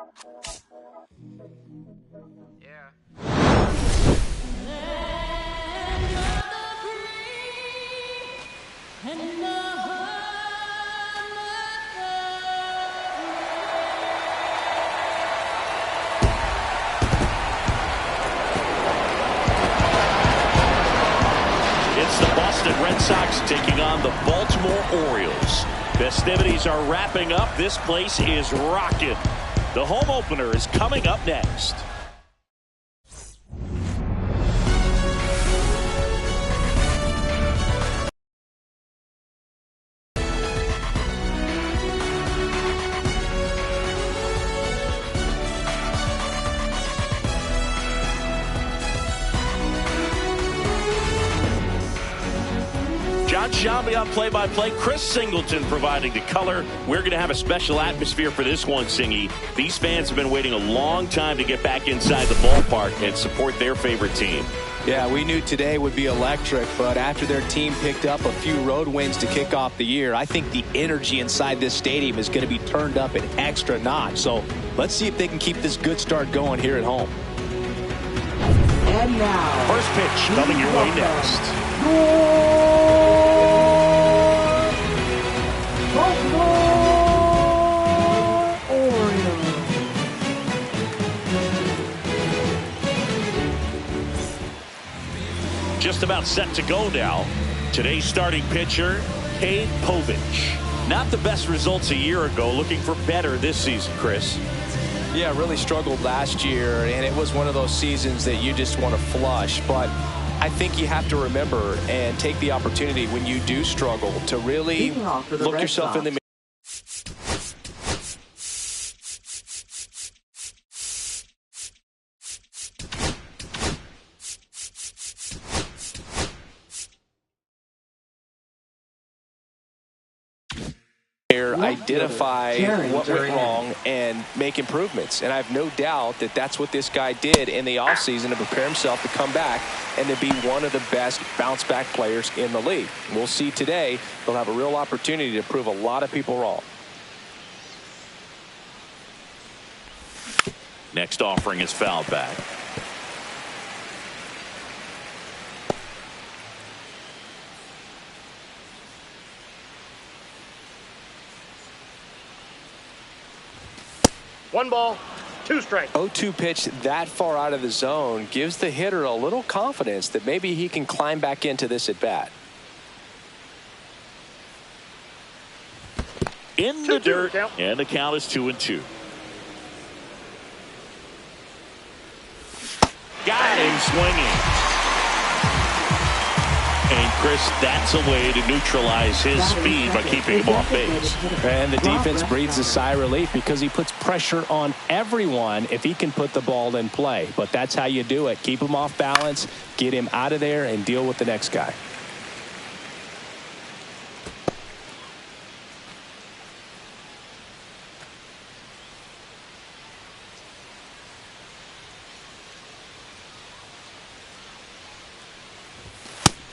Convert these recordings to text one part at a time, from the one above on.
It's the Boston Red Sox taking on the Baltimore Orioles. Festivities are wrapping up. This place is rocking. The home opener is coming up next. John Shelby on play-by-play. Chris Singleton providing the color. We're going to have a special atmosphere for this one, Singy. These fans have been waiting a long time to get back inside the ballpark and support their favorite team. Yeah, we knew today would be electric, but after their team picked up a few road wins to kick off the year, I think the energy inside this stadium is going to be turned up an extra notch. So let's see if they can keep this good start going here at home. And now, first pitch coming your way next. Just about set to go now. Today's starting pitcher, Cade Povich. Not the best results a year ago. Looking for better this season, Chris. Yeah, really struggled last year, and it was one of those seasons that you just want to flush. But I think you have to remember and take the opportunity when you do struggle to really look yourself in the mirror. Identify what went wrong and make improvements. And I have no doubt that that's what this guy did in the offseason to prepare himself to come back and to be one of the best bounce back players in the league. We'll see today. They'll have a real opportunity to prove a lot of people wrong. Next offering is fouled back. One ball, two strikes. 0-2 pitch that far out of the zone gives the hitter a little confidence that maybe he can climb back into this at bat. In the dirt, and the count is 2-2. Got him swinging. And Chris, that's a way to neutralize his speed by keeping him off base. And the defense breathes a sigh of relief because he puts pressure on everyone if he can put the ball in play. But that's how you do it. Keep him off balance, get him out of there, and deal with the next guy.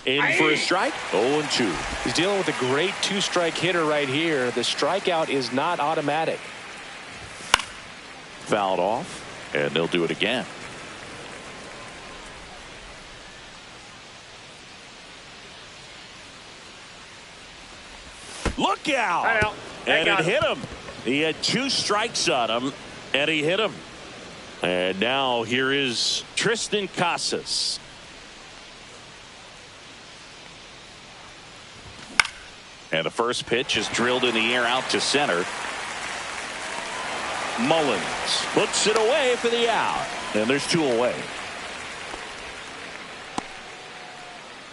In for a strike. 0-2. He's dealing with a great two-strike hitter right here. The strikeout is not automatic. Fouled off, and they'll do it again. Look out! And it hit him. He had two strikes on him, and he hit him. And now here is Tristan Casas. And the first pitch is drilled in the air out to center. Mullins puts it away for the out. And there's two away.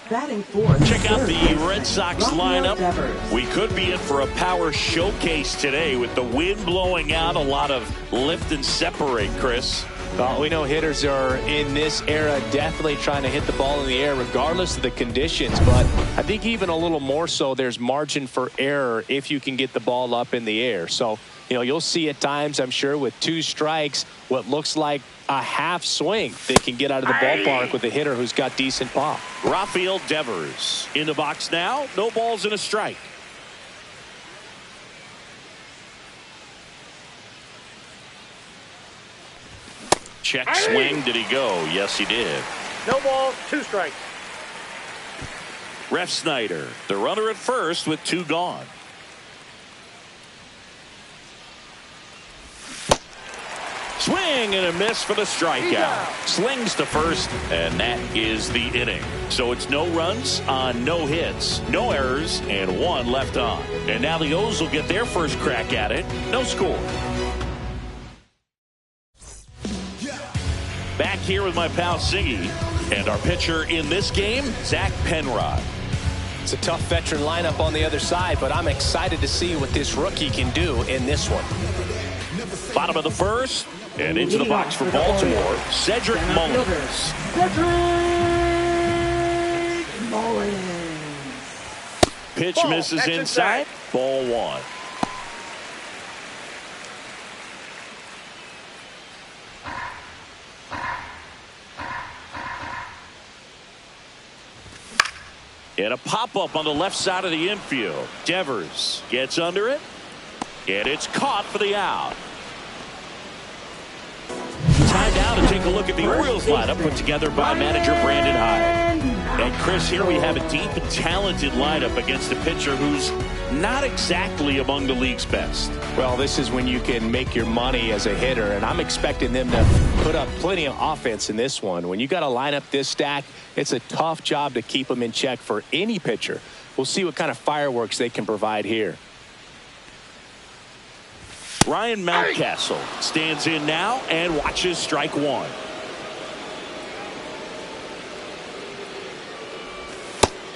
Batting fourth. Check out the Red Sox lineup. We could be in for a power showcase today with the wind blowing out. A lot of lift and separate, Chris. Well, we know hitters are in this era definitely trying to hit the ball in the air regardless of the conditions, but I think even a little more so there's margin for error if you can get the ball up in the air. So, you know, you'll see at times, I'm sure, with two strikes, what looks like a half swing they can get out of the ballpark with a hitter who's got decent pop. Rafael Devers in the box now. No balls and a strike. Check swing. Did he go? Yes, he did. No ball, 2 strikes. Ref Snyder, the runner at first with 2 gone. Swing and a miss for the strikeout. Slings to first, and that is the inning. So it's no runs on no hits, no errors, and 1 left on. And now the O's will get their first crack at it. No score. Back here with my pal Siggy, and our pitcher in this game, Zach Penrod. It's a tough veteran lineup on the other side, but I'm excited to see what this rookie can do in this one. Bottom of the first, and into the box for Baltimore, Cedric Mullins. Cedric Mullins. Pitch Ball. misses That's inside. Ball 1. And a pop-up on the left side of the infield. Devers gets under it, and it's caught for the out. Time now to take a look at the Orioles lineup put together by manager Brandon Hyde. And Chris, here we have a deep and talented lineup against a pitcher who's not exactly among the league's best. Well, this is when you can make your money as a hitter, and I'm expecting them to put up plenty of offense in this one. When you got to line up this stack, it's a tough job to keep them in check for any pitcher. We'll see what kind of fireworks they can provide here. Ryan Mountcastle stands in now and watches strike 1.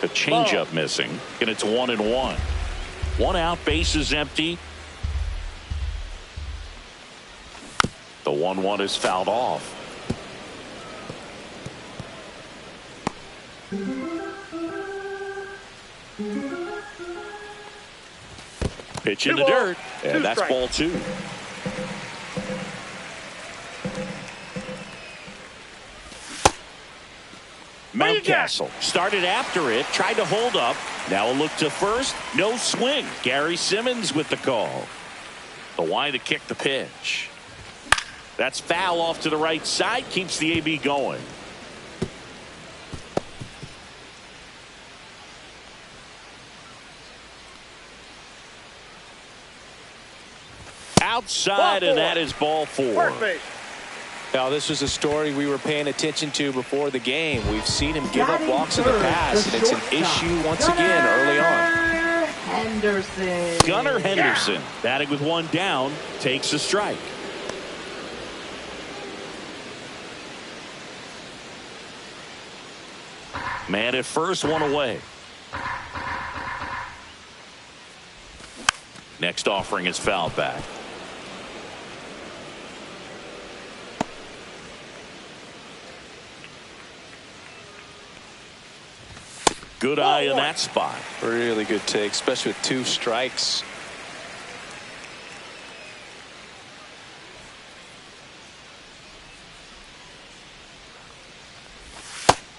The changeup missing, and it's 1-1. 1 out, base is empty. The 1-1 is fouled off. Pitch in the dirt, and that's ball 2. Mountcastle started after it, tried to hold up. Now a look to first, no swing. Gary Simmons with the call. The line to kick the pitch. That's foul off to the right side, keeps the AB going. Outside, and that is ball 4. Now, this was a story we were paying attention to before the game. We've seen him give up walks in the past, and it's an issue once again early on. Henderson. Gunnar Henderson, batting with 1 down, takes a strike. Man at first, 1 away. Next offering is fouled back. Good eye in that spot. Really good take, especially with 2 strikes.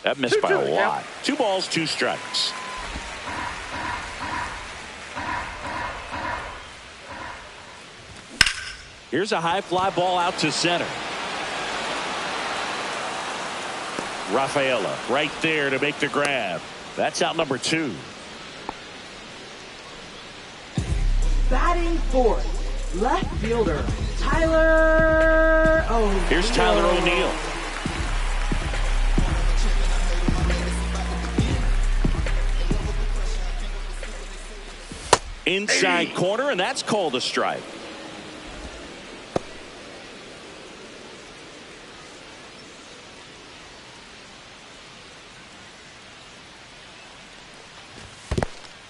That missed by a lot. 2 balls, 2 strikes. Here's a high fly ball out to center. Rafaela right there to make the grab. That's out number 2. Batting 4th, left fielder Tyler O'Neill. Here's Tyler O'Neill. Inside corner, and that's called a strike.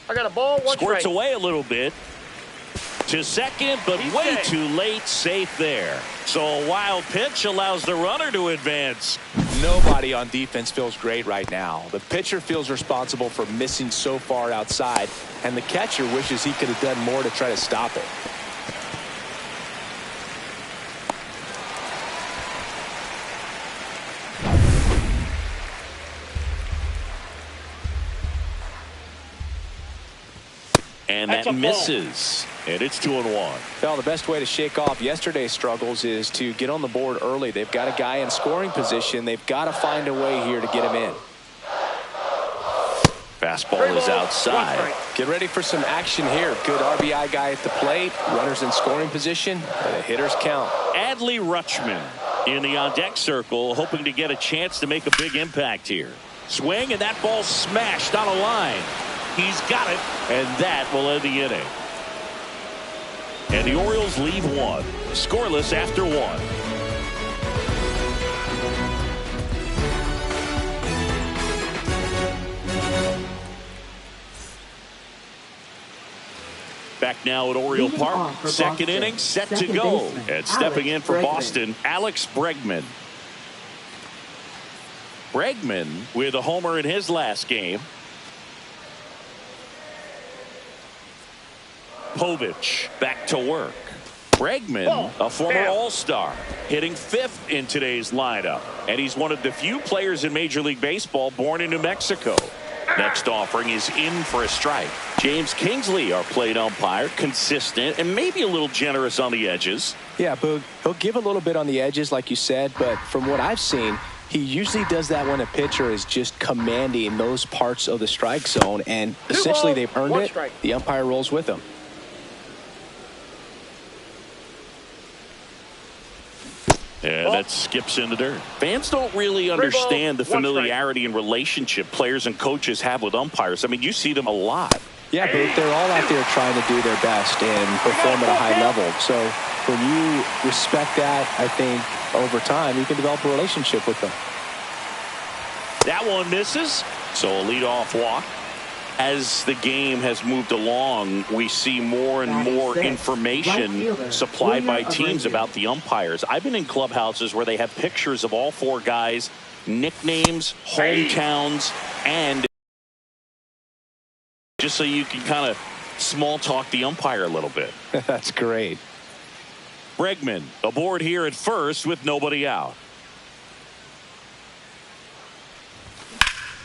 I got a ball, 1 Squirts strike. away a little bit to second, but He's way safe. too late. Safe there. So a wild pitch allows the runner to advance. Nobody on defense feels great right now. The pitcher feels responsible for missing so far outside, and the catcher wishes he could have done more to try to stop it. And that misses. And it's 2-1. Well, the best way to shake off yesterday's struggles is to get on the board early. They've got a guy in scoring position. They've got to find a way here to get him in. Fastball is outside. Get ready for some action here. Good RBI guy at the plate. Runners in scoring position. And the hitters count. Adley Rutschman in the on-deck circle, hoping to get a chance to make a big impact here. Swing, and that ball smashed on a line. He's got it, and that will end the inning. And the Orioles leave one, scoreless after one. Back now at Oriole Park, second inning set to go. And stepping in for Boston, Alex Bregman. Bregman with a homer in his last game. Povich back to work. Bregman, a former All-Star, hitting 5th in today's lineup. And he's one of the few players in Major League Baseball born in New Mexico. Next offering is in for a strike. James Kingsley, our plate umpire, consistent and maybe a little generous on the edges. Yeah, Boog, he'll give a little bit on the edges, like you said, but from what I've seen, he usually does that when a pitcher is just commanding those parts of the strike zone, and essentially they've earned it. The umpire rolls with them. And that skips into dirt. Fans don't really understand the familiarity and relationship players and coaches have with umpires. I mean, you see them a lot. Yeah, but they're all out there trying to do their best and perform at a high level. So when you respect that, I think over time you can develop a relationship with them. That one misses. So a leadoff walk. As the game has moved along, we see more and more information supplied by teams about the umpires. I've been in clubhouses where they have pictures of all 4 guys, nicknames, hometowns, and just so you can kind of small talk the umpire a little bit. That's great. Bregman aboard here at first with nobody out.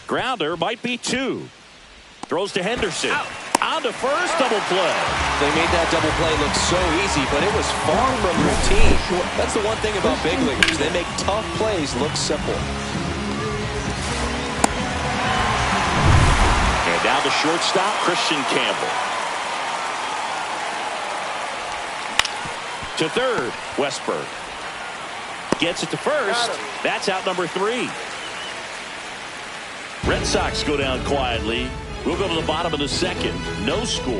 Grounder might be 2. Throws to Henderson. On to first, double play. They made that double play look so easy, but it was far from routine. That's the one thing about big leaguers. They make tough plays look simple. And down to shortstop, Christian Campbell. To third, Westberg. Gets it to first. That's out number 3. Red Sox go down quietly. We'll go to the bottom of the second. No score.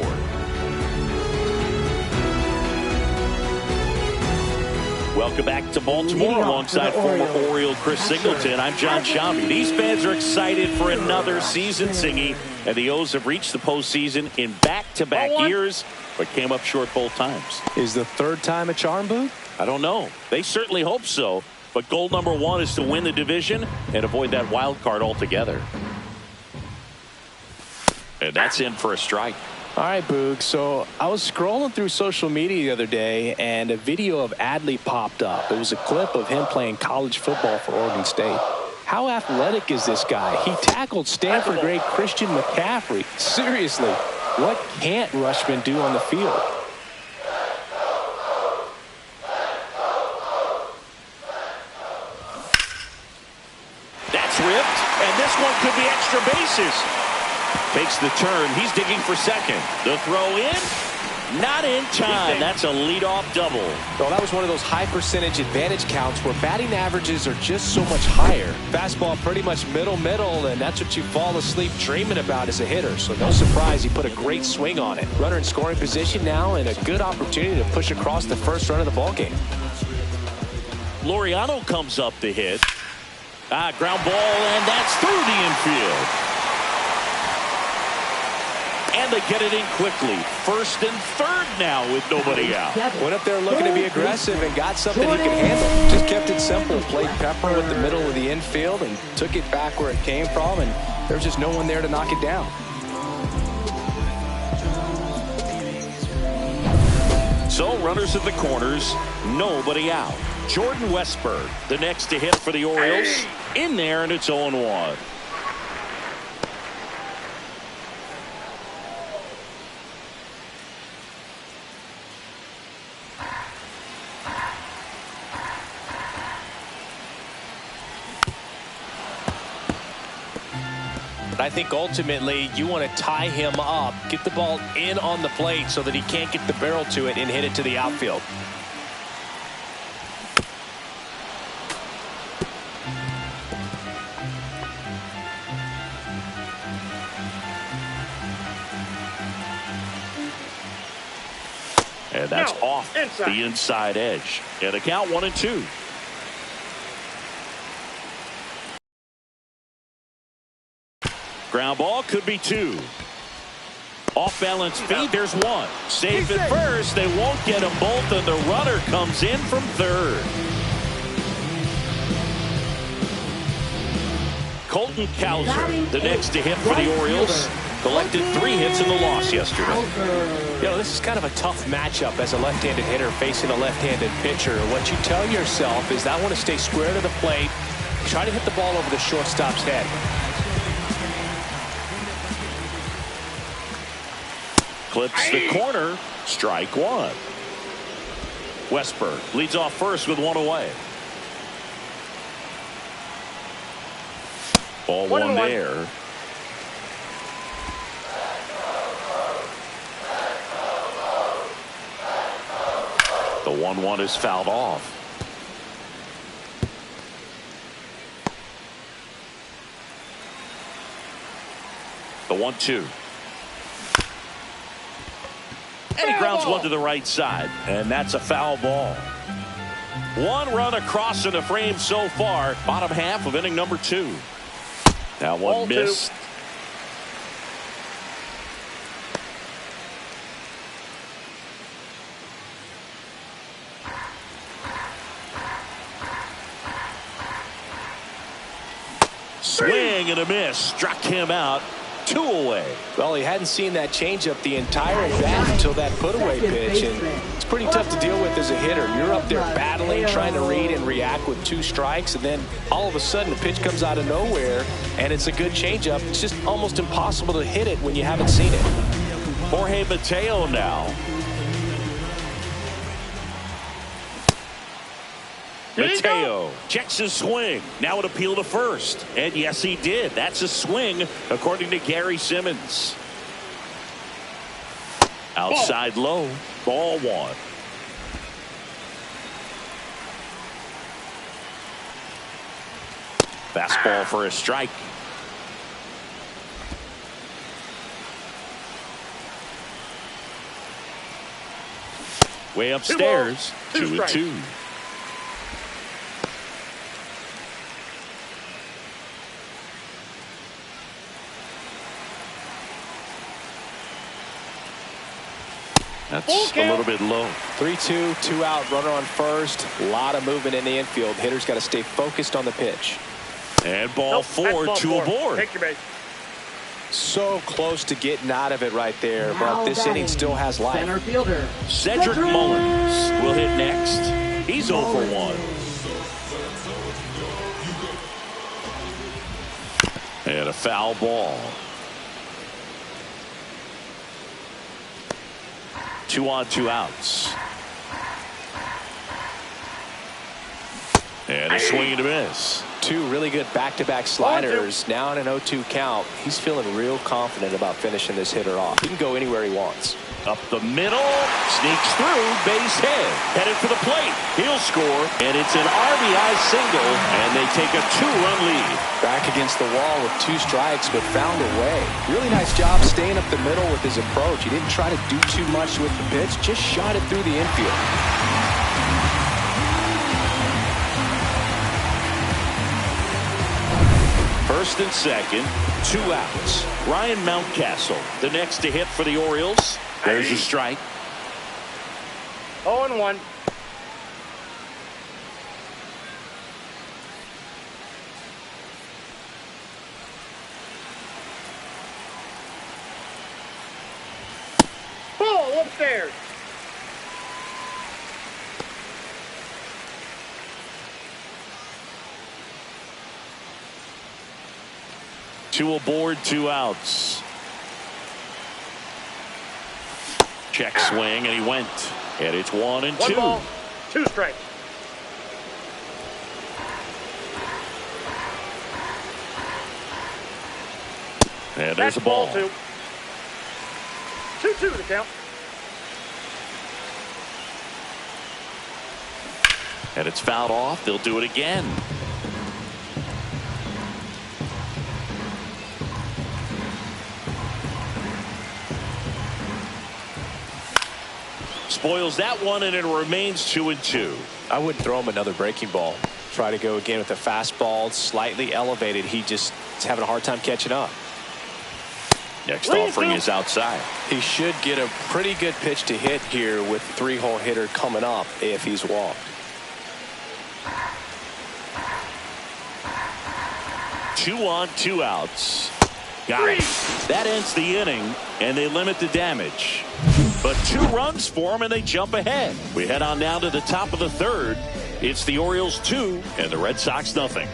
Welcome back to Baltimore alongside former Oriole Chris Singleton. I'm John Shambi. These fans are excited for another season, Singy. And the O's have reached the postseason in back-to-back years, but came up short both times. Is the 3rd time a charm, Boo? I don't know. They certainly hope so. But goal number 1 is to win the division and avoid that wild card altogether. And that's in for a strike. All right, Boog. So I was scrolling through social media the other day, and a video of Adley popped up. It was a clip of him playing college football for Oregon State. How athletic is this guy? He tackled Stanford great Christian McCaffrey. Seriously, what can't Rutschman do on the field? That's ripped, and this one could be extra bases. Takes the turn. He's digging for second. The throw in. Not in time. That's a leadoff double. Well, that was one of those high percentage advantage counts where batting averages are just so much higher. Fastball pretty much middle, and that's what you fall asleep dreaming about as a hitter. So no surprise he put a great swing on it. Runner in scoring position now and a good opportunity to push across the first run of the ballgame. Laureano comes up to hit. Ground ball, and that's through the infield. And they get it in quickly. First and third now with nobody out. Went up there looking to be aggressive and got something he could handle. Just kept it simple. Played pepper with the middle of the infield and took it back where it came from. And there was just no one there to knock it down. So runners at the corners. Nobody out. Jordan Westberg, the next to hit for the Orioles. In there, and it's 0-1. But I think ultimately you want to tie him up, get the ball in on the plate so that he can't get the barrel to it and hit it to the outfield. And that's off inside. the inside edge. And a count 1-2. Ground ball could be 2. Off balance feed, there's 1. Safe at first. They won't get them both, and the runner comes in from third. Colton Cowser, the next to hit for the Orioles. Collected 3 hits in the loss yesterday. You know, this is kind of a tough matchup as a left-handed hitter facing a left-handed pitcher. What you tell yourself is I want to stay square to the plate, try to hit the ball over the shortstop's head. Clips the corner. Strike 1. Westberg leads off first with 1 away. Ball 1 there. The 1-1 is fouled off. The 1-2. And he grounds one to the right side. And that's a foul ball. 1 run across in the frame so far. Bottom half of inning number 2. That one missed. Swing and a miss. Struck him out. 2 away. Well, he hadn't seen that changeup the entire at bat until that put-away pitch, and it's pretty tough to deal with as a hitter. You're up there battling, trying to read and react with 2 strikes, and then all of a sudden the pitch comes out of nowhere, and it's a good changeup. It's just almost impossible to hit it when you haven't seen it. Jorge Mateo now. Mateo checks his swing. Now an appeal to first. And yes, he did. That's a swing, according to Gary Simmons. Outside low. Ball 1. Fastball for a strike. Way upstairs. 2-2. That's a little bit low. 3-2, 2 out, runner on first. A lot of movement in the infield. Hitters got to stay focused on the pitch. And ball 4, 2 aboard. Take your base. So close to getting out of it right there, but this inning still has life. Center fielder Cedric Mullins will hit next. He's 0 for 1. And a foul ball. 2 on, 2 outs. And a swing and a miss. 2 really good back-to-back sliders. Now in an 0-2 count. He's feeling real confident about finishing this hitter off. He can go anywhere he wants. Up the middle, sneaks through, base hit, headed for the plate. He'll score, and it's an RBI single, and they take a 2-run lead. Back against the wall with 2 strikes, but found a way. Really nice job staying up the middle with his approach. He didn't try to do too much with the pitch, just shot it through the infield. First and second, 2 outs. Ryan Mountcastle, the next to hit for the Orioles. There's a strike. 0-1. Ball upstairs. Two aboard, 2 outs. Check swing, and he went. And it's 1-2. 1 ball, 2 strikes. And there's a That's ball. 2. 2-2 the count. And it's fouled off. They'll do it again. Spoils that one, and it remains 2-2. I wouldn't throw him another breaking ball. Try to go again with the fastball, slightly elevated. He just is having a hard time catching up. Next offering is outside. He should get a pretty good pitch to hit here with 3-hole hitter coming up if he's walked. 2 on, 2 outs. Got it. That ends the inning, and they limit the damage. But 2 runs for them, and they jump ahead. We head on now to the top of the 3rd. It's the Orioles 2 and the Red Sox nothing.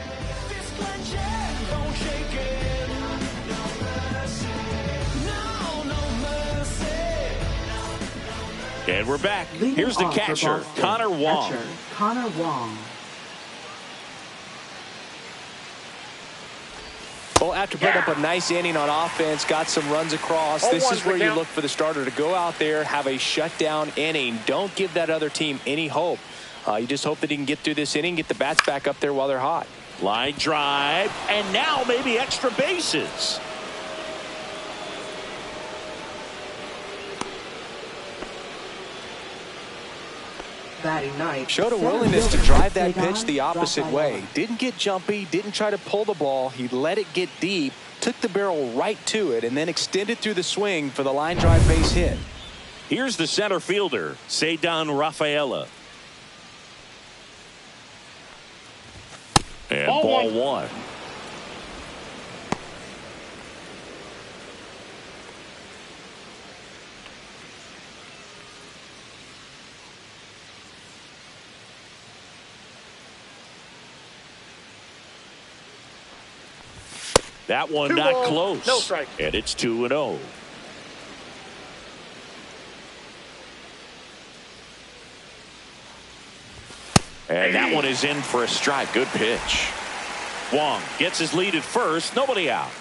And we're back. Leading Here's the off for catcher, Boston, Connor Wong. catcher, Connor Wong. Well, after putting up a nice inning on offense, got some runs across, this is where you look for the starter to go out there, have a shutdown inning. Don't give that other team any hope. You just hope that he can get through this inning, get the bats back up there while they're hot. Line drive, and now maybe extra bases. Batting ninth. Showed a center willingness to fielder, drive that Sagan pitch the opposite way. Rafaela. Didn't get jumpy, didn't try to pull the ball. He let it get deep, took the barrel right to it, and then extended through the swing for the line drive base hit. Here's the center fielder, Sagan Rafaela. And ball one. That one 2 not balls, close. no strike. And it's 2-0. And that one is in for a strike. Good pitch. Wong gets his lead at first. Nobody out.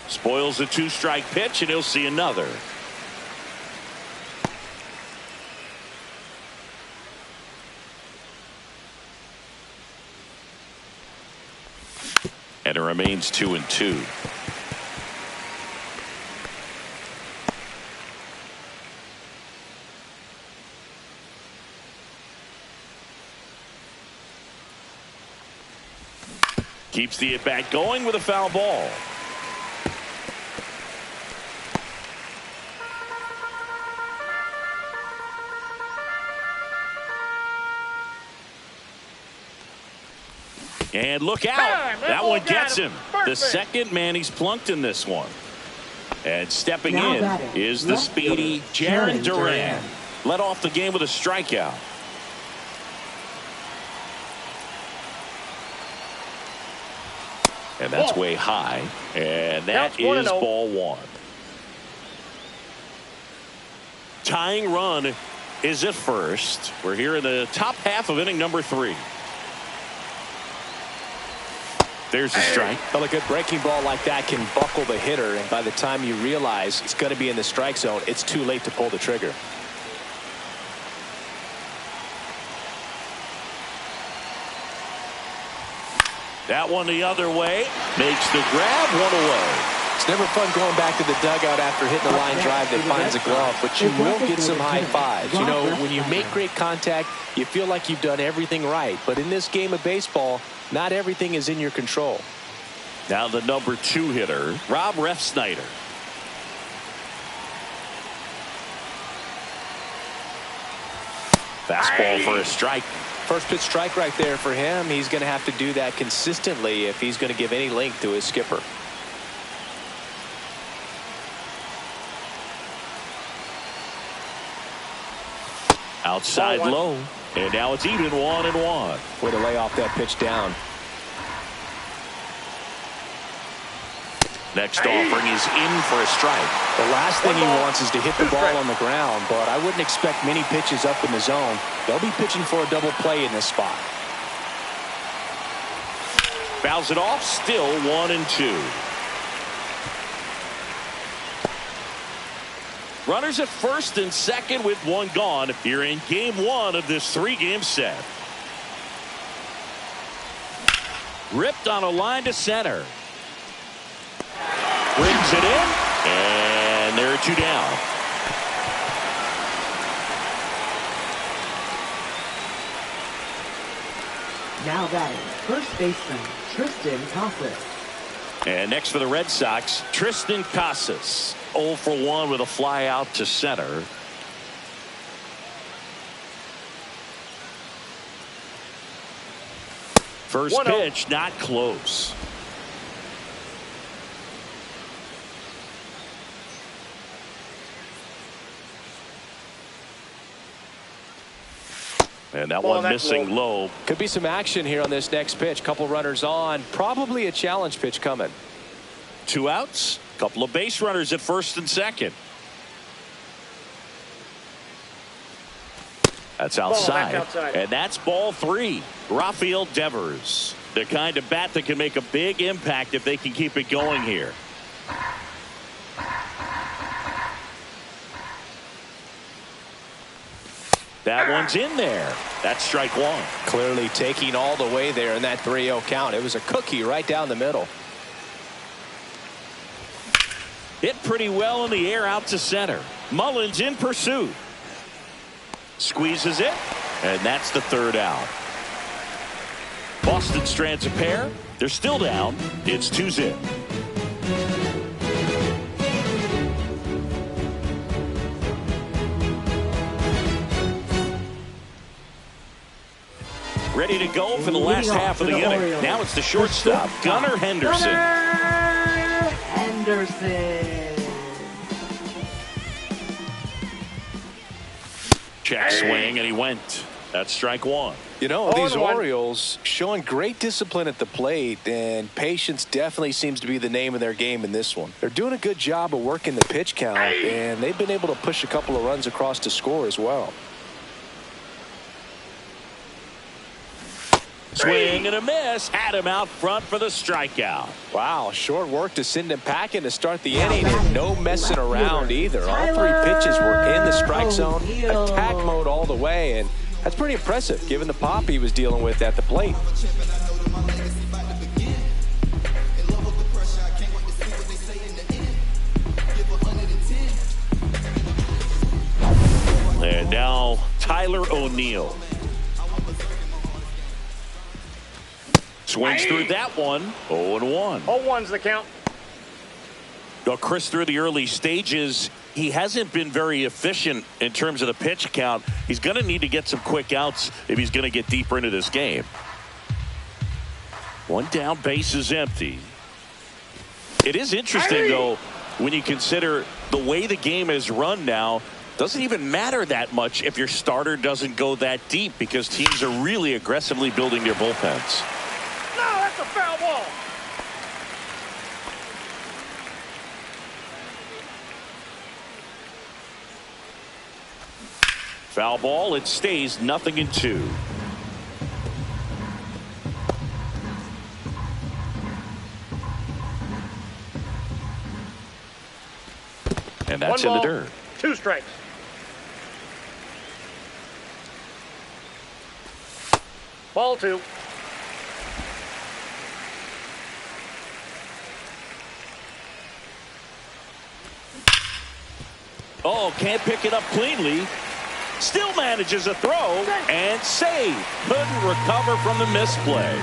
Spoils a 2-strike pitch, and he'll see another. And it remains 2-2. Keeps the at-bat going with a foul ball. And look out. That one gets him. The second man he's plunked in this one. And stepping Now in batting, is the left speedy fielder, Jarren Jarren Duran. Duran. Led off the game with a strikeout. And that's way high. And that is ball one. Tying run is at first. We're here in the top half of inning number 3. There's a strike. Well, a good breaking ball like that can buckle the hitter, and by the time you realize it's going to be in the strike zone, it's too late to pull the trigger. That one the other way. Makes the grab, 1 away. It's never fun going back to the dugout after hitting a line drive that finds a glove, but you will get some high fives. You know, when you make great contact, you feel like you've done everything right. But in this game of baseball, not everything is in your control. Now the number 2 hitter, Rob Refsnyder. Fastball for a strike. First pitch strike right there for him. He's going to have to do that consistently if he's going to give any length to his skipper. Outside low. And now it's even 1-1. Way to lay off that pitch down. Next offering is in for a strike. The last thing he wants is to hit the ball on the ground, but I wouldn't expect many pitches up in the zone. They'll be pitching for a double play in this spot. Fouls it off, still 1-2. Runners at first and second with one gone here in game one of this three-game set. Ripped on a line to center. Brings it in, and there are two down. Now batting, first baseman Tristan Casas. And next for the Red Sox, Tristan Casas. 0 for 1 with a fly out to center. First pitch, not close. And that one missing low. Could be some action here on this next pitch. Couple runners on. Probably a challenge pitch coming. 2 outs. Couple of base runners at first and second. That's outside. And that's ball 3. Rafael Devers. The kind of bat that can make a big impact if they can keep it going here. That one's in there. That's strike 1. Clearly taking all the way there in that 3-0 count. It was a cookie right down the middle. Hit pretty well in the air out to center. Mullins in pursuit. Squeezes it, and that's the 3rd out. Boston strands a pair. They're still down. It's 2-0. Ready to go for the last half of the inning. Orioles. Now it's the shortstop, Gunnar Henderson. Gunnar Henderson. Check swing, and he went. That's strike 1. You know, these Orioles showing great discipline at the plate, and patience definitely seems to be the name of their game in this one. They're doing a good job of working the pitch count, and they've been able to push a couple of runs across to score as well. Swing and a miss. Had him out front for the strikeout. Wow, short work to send him packing to start the inning, and no messing around either. All 3 pitches were in the strike zone, attack mode all the way, and that's pretty impressive given the pop he was dealing with at the plate. And now Tyler O'Neill. Swings through that one. 0-1. 0-1's the count. Well, Chris, through the early stages, he hasn't been very efficient in terms of the pitch count. He's going to need to get some quick outs if he's going to get deeper into this game. 1 down, base is empty. It is interesting, though, when you consider the way the game is run now. Doesn't even matter that much if your starter doesn't go that deep, because teams are really aggressively building their bullpens. No, that's a foul ball. Foul ball. It stays 0-2. And that's in the dirt. 2 strikes. Ball 2. Oh, can't pick it up cleanly. Still manages a throw and save. Couldn't recover from the misplay.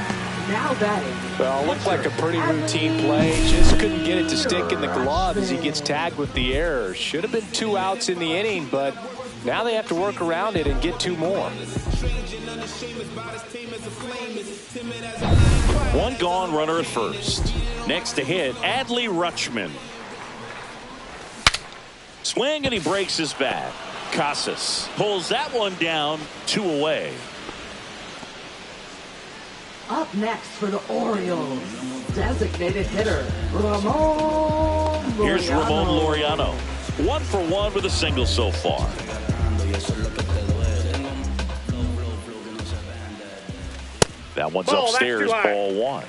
Now batting. Well, looked like a pretty routine play. Just couldn't get it to stick in the glove as he gets tagged with the error. Should have been 2 outs in the inning, but now they have to work around it and get 2 more. 1 gone, runner at first. Next to hit, Adley Rutschman. Swing, and he breaks his bat. Casas pulls that one down, 2 away. Up next for the Orioles, designated hitter, Ramon Laureano. Here's Ramon Laureano. 1 for 1 with a single so far. That one's upstairs, ball 1.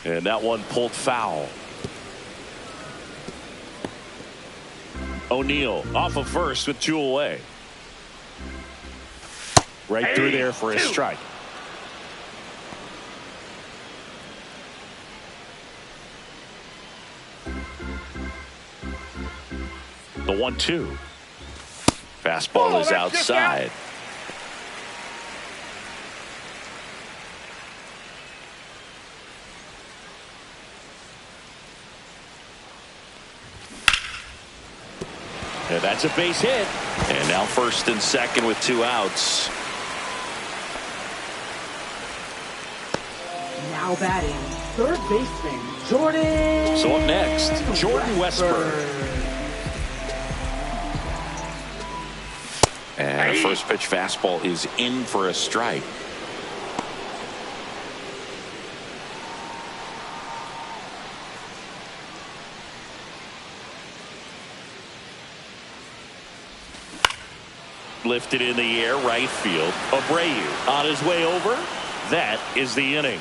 And that one pulled foul. O'Neill off of first with 2 away. Right through there for a strike. The 1-2. Fastball is outside. And that's a base hit. And now first and second with 2 outs. Now batting, third baseman, Jordan. So up next, Jordan Westburg. And the first pitch fastball is in for a strike. Lifted in the air, right field. Abreu on his way over. That is the inning.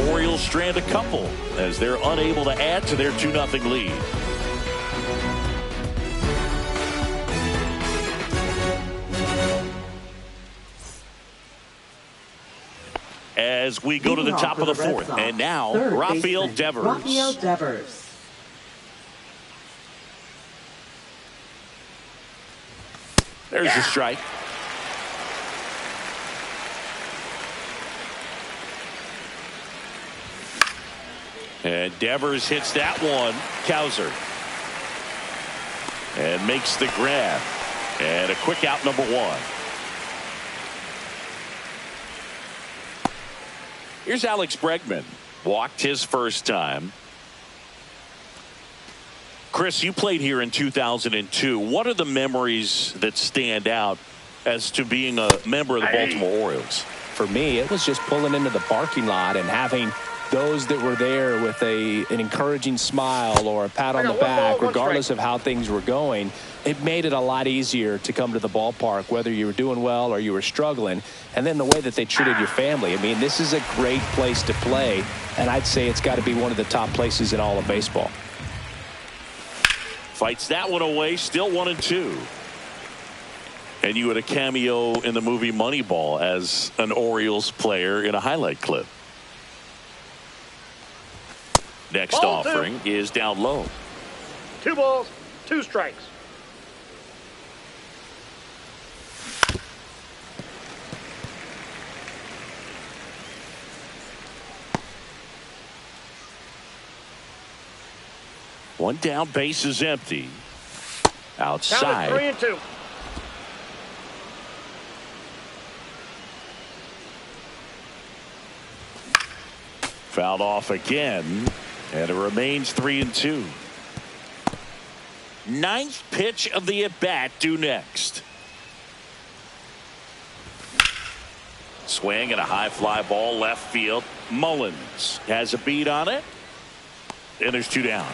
Orioles strand a couple as they're unable to add to their 2-0 lead. As we go to the top of the 4th, and now Rafael Devers. Rafael Devers. There's a strike. And Devers hits that one. Cowser. And makes the grab. And a quick out, number 1. Here's Alex Bregman. Walked his first time. Chris, you played here in 2002. What are the memories that stand out as to being a member of the Baltimore Orioles? For me, it was just pulling into the parking lot and having those that were there with an encouraging smile or a pat on the back, regardless of how things were going. It made it a lot easier to come to the ballpark, whether you were doing well or you were struggling. And then the way that they treated your family. I mean, this is a great place to play, and I'd say it's got to be one of the top places in all of baseball. Fights that one away, still 1-2. And you had a cameo in the movie Moneyball as an Orioles player in a highlight clip. Next offering is down low. 2 balls, 2 strikes. One down, base is empty. Outside. 3-2. Fouled off again. And it remains 3-2. 9th pitch of the at-bat due next. Swing and a high fly ball left field. Mullins has a beat on it. And there's 2 down.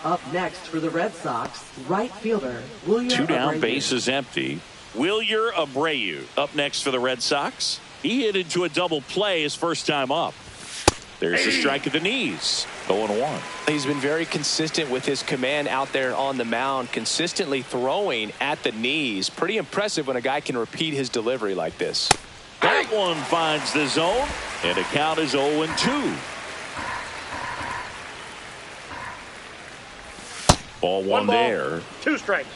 Up next for the Red Sox, right fielder, Wilyer 2 down, Abreu. base is empty. Wilyer Abreu up next for the Red Sox. He hit into a double play his first time up. There's a strike at the knees. 0-1. He's been very consistent with his command out there on the mound, consistently throwing at the knees. Pretty impressive when a guy can repeat his delivery like this. That one finds the zone, and the count is 0-2. Ball 1 there. 2 strikes.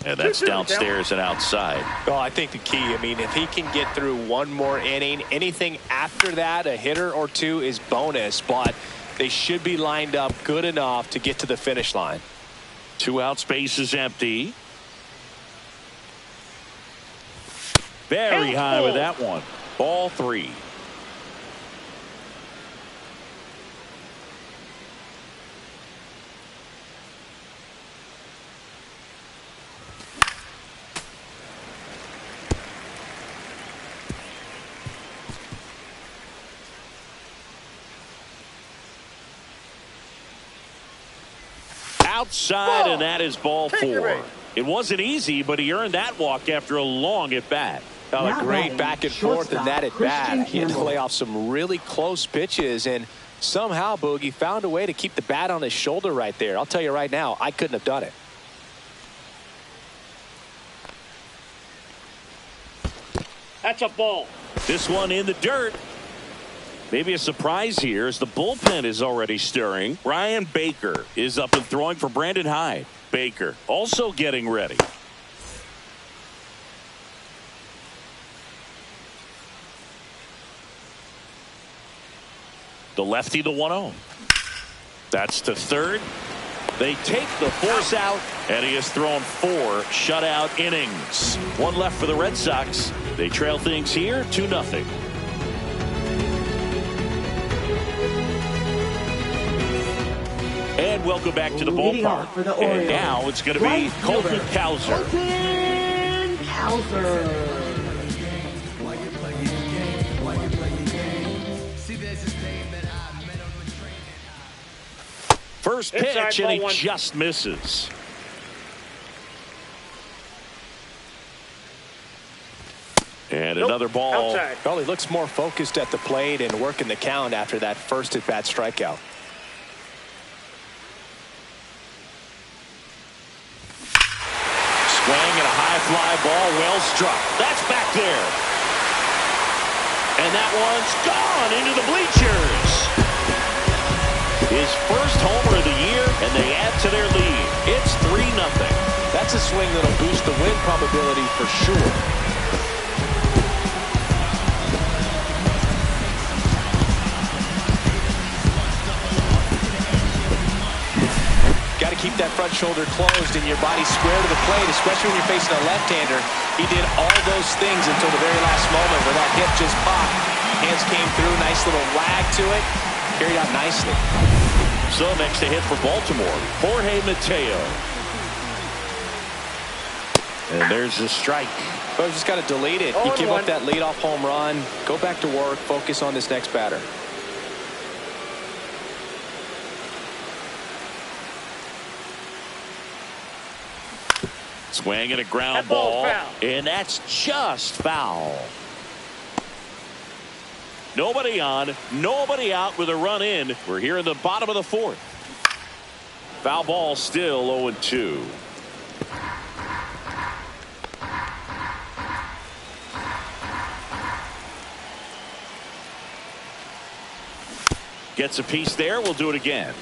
And that's downstairs and outside. Oh, I think the key, I mean, if he can get through one more inning, anything after that, a hitter or 2 is bonus, but they should be lined up good enough to get to the finish line. 2 out, space is empty. Very high with that one. Ball 3. Outside, and that is ball 4. It wasn't easy, but he earned that walk after a long at bat. Oh, a great back and forth in that at bat. He had to play off some really close pitches, and somehow Boogie found a way to keep the bat on his shoulder right there. I'll tell you right now, I couldn't have done it. That's a ball. This one in the dirt. Maybe a surprise here as the bullpen is already stirring. Brian Baker is up and throwing for Brandon Hyde. Baker also getting ready. The lefty, the 1-0. That's to third. They take the force out, and he has thrown 4 shutout innings. 1 left for the Red Sox. They trail things here 2-0. And welcome back to the ballpark. And now it's going to be Colton Cowser. First pitch, and he just misses. And another ball. Outside. Well, he looks more focused at the plate and working the count after that first at-bat strikeout. Swing and a high fly ball, well struck. That's back there. And that one's gone into the bleachers. His first homer of the year, and they add to their lead. It's 3-0. That's a swing that'll boost the win probability for sure. Got to keep that front shoulder closed and your body square to the plate, especially when you're facing a left-hander. He did all those things until the very last moment where that hip just popped. Hands came through, nice little wag to it. Carried out nicely. So next to hit for Baltimore, Jorge Mateo. And there's the strike. But just got to delete it. You give up that leadoff home run, go back to work, focus on this next batter. Swing and a ground ball, and that's just foul. Nobody on, nobody out with a run in. We're here in the bottom of the 4th. Foul ball, still 0-2. Gets a piece there. We'll do it again.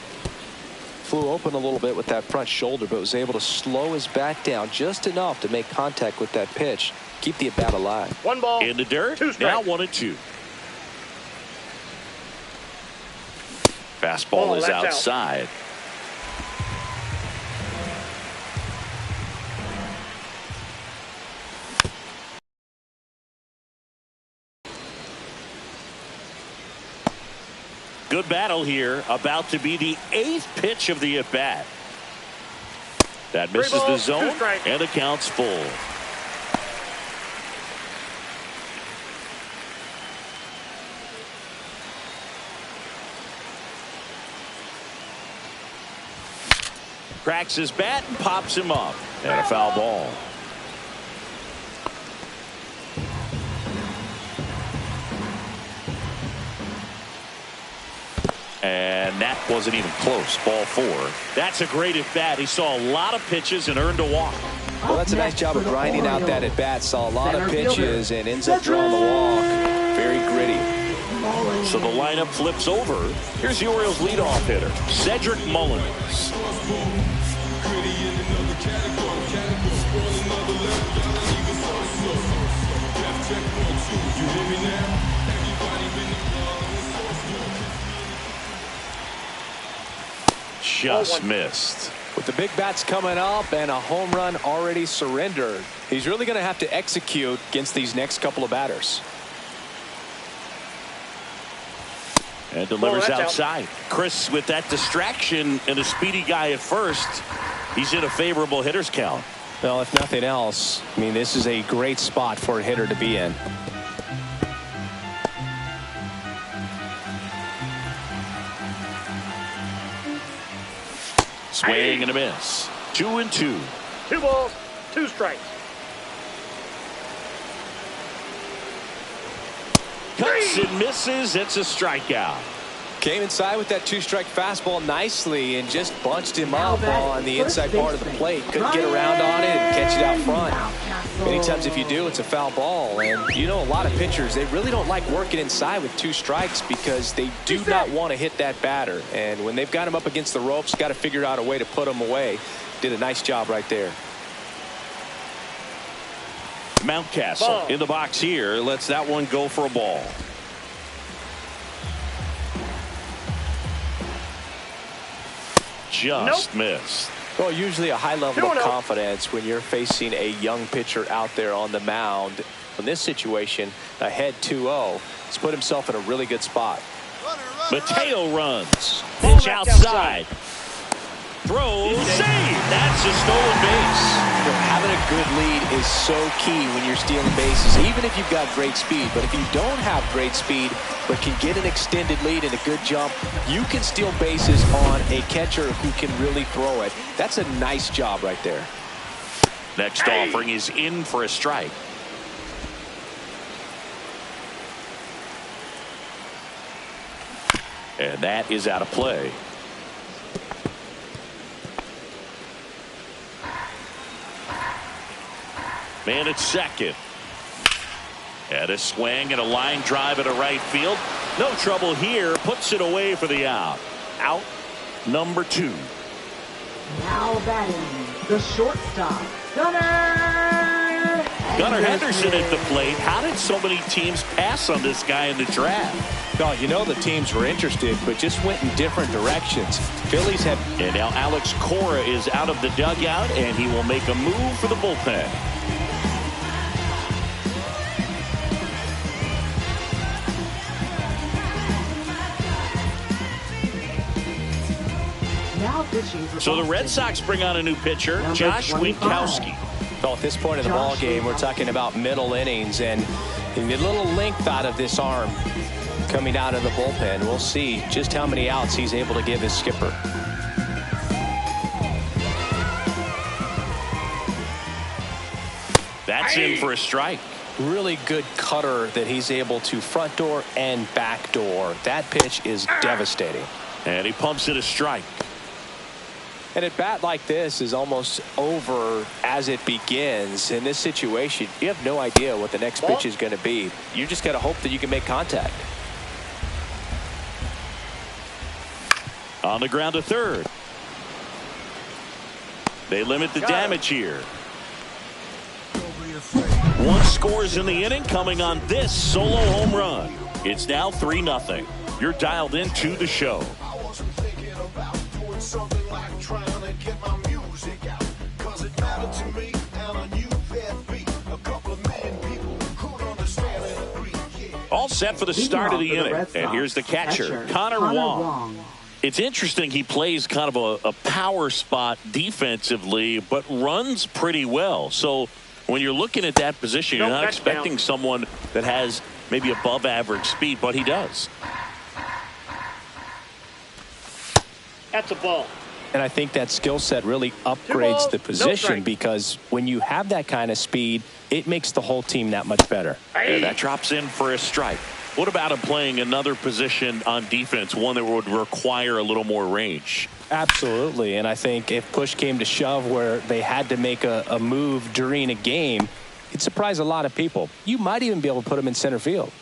Flew open a little bit with that front shoulder, but was able to slow his bat down just enough to make contact with that pitch. Keep the at-bat alive. 1 ball. In the dirt. 2 strikes. Now 1-2. Fastball is outside. Good battle here. About to be the 8th pitch of the at-bat. That misses the zone, and the count's full. Cracks his bat and pops him up. And a foul ball. And that wasn't even close. Ball 4. That's a great at bat. He saw a lot of pitches and earned a walk. Well, that's a nice job of grinding out that at bat. Saw a lot of pitches and ends up drawing the walk. Very gritty. So the lineup flips over. Here's the Orioles leadoff hitter, Cedric Mullins. Just missed. With the big bats coming up and a home run already surrendered, he's really going to have to execute against these next couple of batters. And delivers that's outside. Chris, with that distraction and a speedy guy at first, he's in a favorable hitter's count. Well, if nothing else, I mean, this is a great spot for a hitter to be in. Swing and a miss. 2-2. 2 balls, 2 strikes. Cuts and misses. It's a strikeout. Came inside with that 2-strike fastball nicely and just bunched him up on the inside part of the plate. Couldn't get around on it and catch it out front. Many times if you do, it's a foul ball. And you know, a lot of pitchers, they really don't like working inside with 2 strikes because they do not want to hit that batter. And when they've got him up against the ropes, got to figure out a way to put him away. Did a nice job right there. Mountcastle in the box here. Lets that one go for a ball. Just missed. Well, usually a high level of confidence when you're facing a young pitcher out there on the mound. In this situation, ahead 2-0. He's put himself in a really good spot. Mateo runs. Pitch outside. Throw, save. That's a stolen base. Having a good lead is so key when you're stealing bases, even if you've got great speed. But if you don't have great speed but can get an extended lead and a good jump, you can steal bases on a catcher who can really throw it. That's a nice job right there. Next offering is in for a strike. And that is out of play. Man at second. And a swing and a line drive into right field. No trouble here. Puts it away for the out. Out number 2. Now batting, the shortstop, Gunnar Henderson at the plate. How did so many teams pass on this guy in the draft? No, you know the teams were interested, but just went in different directions. Phillies have. And now Alex Cora is out of the dugout, and he will make a move for the bullpen. So the Red Sox bring on a new pitcher, Josh Winkowski. Well, at this point in the ball game, we're talking about middle innings, and you get a little length out of this arm coming out of the bullpen. We'll see just how many outs he's able to give his skipper. That's in for a strike. Really good cutter that he's able to front door and back door. That pitch is devastating. And he pumps it a strike. And at bat like this is almost over as it begins. In this situation, you have no idea what the next pitch is going to be. You just got to hope that you can make contact. On the ground to third. They limit the damage here. One scores in the inning, coming on this solo home run. It's now 3-0. You're dialed into the show. Something like trying to get my music out, cause it mattered to me, and I knew there'd be a couple of million people who'd understand and agree. Yeah. All set for the start of the inning, and here's the catcher, Connor Wong. It's interesting, he plays kind of a power spot defensively, but runs pretty well. So when you're looking at that position, you're not expecting someone that has maybe above average speed, but he does. That's a ball. And I think that skill set really upgrades the position because when you have that kind of speed, it makes the whole team that much better. And that drops in for a strike. What about him playing another position on defense, one that would require a little more range? Absolutely. And I think if push came to shove where they had to make a move during a game, it'd surprise a lot of people. You might even be able to put him in center field.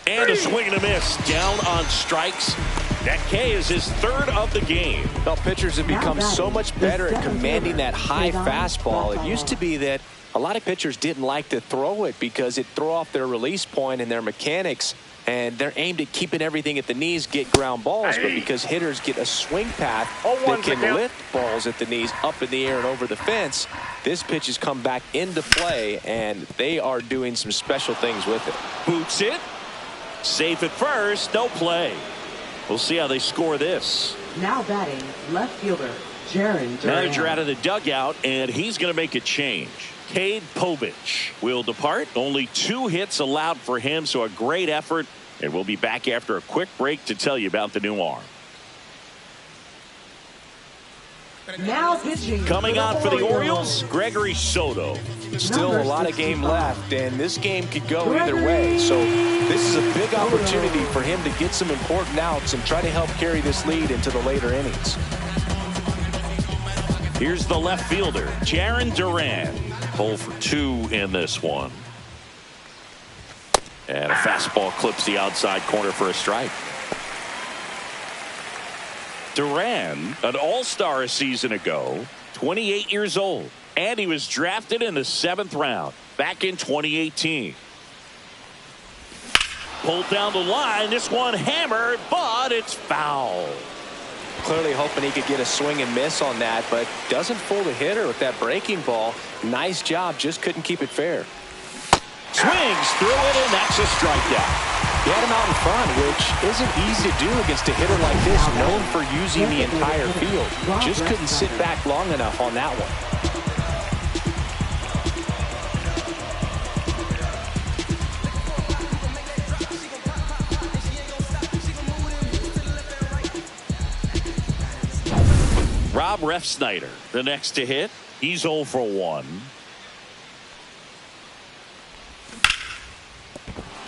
And a swing and a miss. Down on strikes. That K is his third of the game. Well, pitchers have become so much better at commanding that high fastball. It used to be that a lot of pitchers didn't like to throw it because it'd throw off their release point and their mechanics. And they're aimed at keeping everything at the knees, get ground balls, but because hitters get a swing path that can lift balls at the knees up in the air and over the fence, this pitch has come back into play, and they are doing some special things with it. Boots it. Safe at first. No play. We'll see how they score this. Now batting, left fielder, Jaron Duran. Manager out of the dugout, and he's going to make a change. Cade Povich will depart. Only 2 hits allowed for him, so a great effort. And we'll be back after a quick break to tell you about the new arm. Now pitching. Coming on for the Orioles, Gregory Soto. Still a lot of game left, and this game could go either way. So this is a big opportunity for him to get some important outs and try to help carry this lead into the later innings. Here's the left fielder, Jaron Duran. 0 for 2 in this one. And a fastball clips the outside corner for a strike. Duran, an all-star a season ago, 28 years old. And he was drafted in the 7th round back in 2018. Pulled down the line. This one hammered, but it's foul. Clearly hoping he could get a swing and miss on that, but doesn't fool the hitter with that breaking ball. Nice job, just couldn't keep it fair. Swings through it, and that's a strikeout. He had him out in front, which isn't easy to do against a hitter like this, known for using the entire field. Just couldn't sit back long enough on that one. Rob Refsnyder, the next to hit. He's 0 for 1.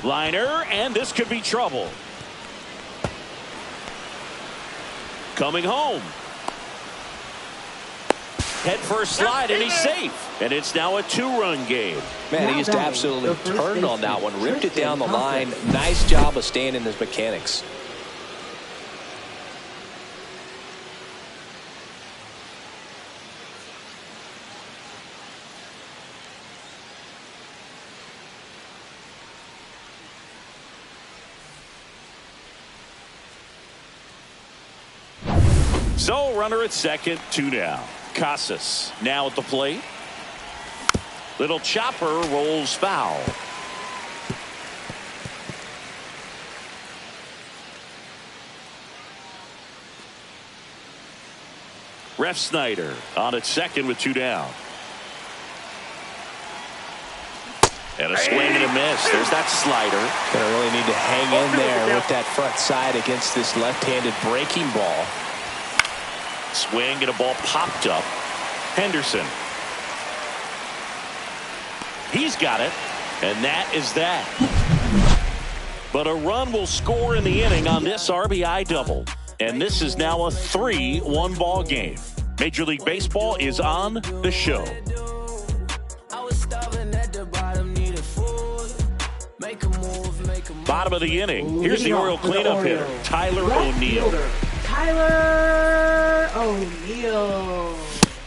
Liner, and this could be trouble. Coming home. Head first slide, and he's safe. And it's now a 2-run game. Man, he just absolutely turned on that one. Ripped it down the line. Nice job of staying in his mechanics. So runner at second, 2 down. Casas now at the plate. Little chopper rolls foul. Refsnyder on at second with 2 down. And a swing and a miss. There's that slider. Gonna really need to hang in there with that front side against this left-handed breaking ball. Swing and a ball popped up. Henderson. He's got it. And that is that. But a run will score in the inning on this RBI double. And this is now a 3-1 ball game. Major League Baseball is on the show. Bottom of the inning. Here's the Oriole cleanup hitter, Tyler O'Neill. Tyler O'Neill.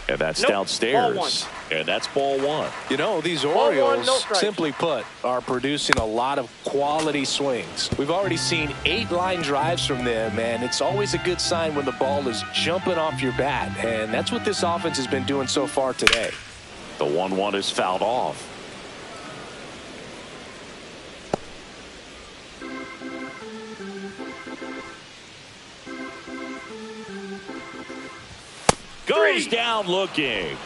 And that's downstairs. And that's ball 1. You know, these Orioles, simply put, are producing a lot of quality swings. We've already seen 8 line drives from them, and it's always a good sign when the ball is jumping off your bat. And that's what this offense has been doing so far today. The 1-1 is fouled off. Goes down looking.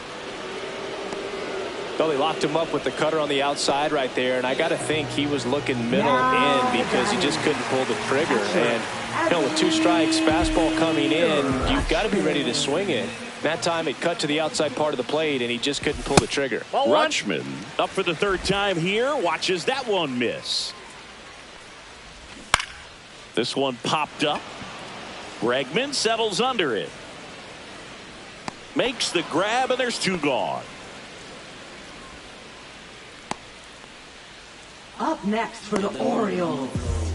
Well, he locked him up with the cutter on the outside right there, and I got to think he was looking middle in because he just couldn't pull the trigger. And, you know, with 2 strikes, fastball coming in, you've got to be ready to swing it. That time it cut to the outside part of the plate, and he just couldn't pull the trigger. Rutschman up for the 3rd time here. Watches that one miss. This one popped up. Bregman settles under it. Makes the grab, and there's 2 gone. Up next for the Orioles,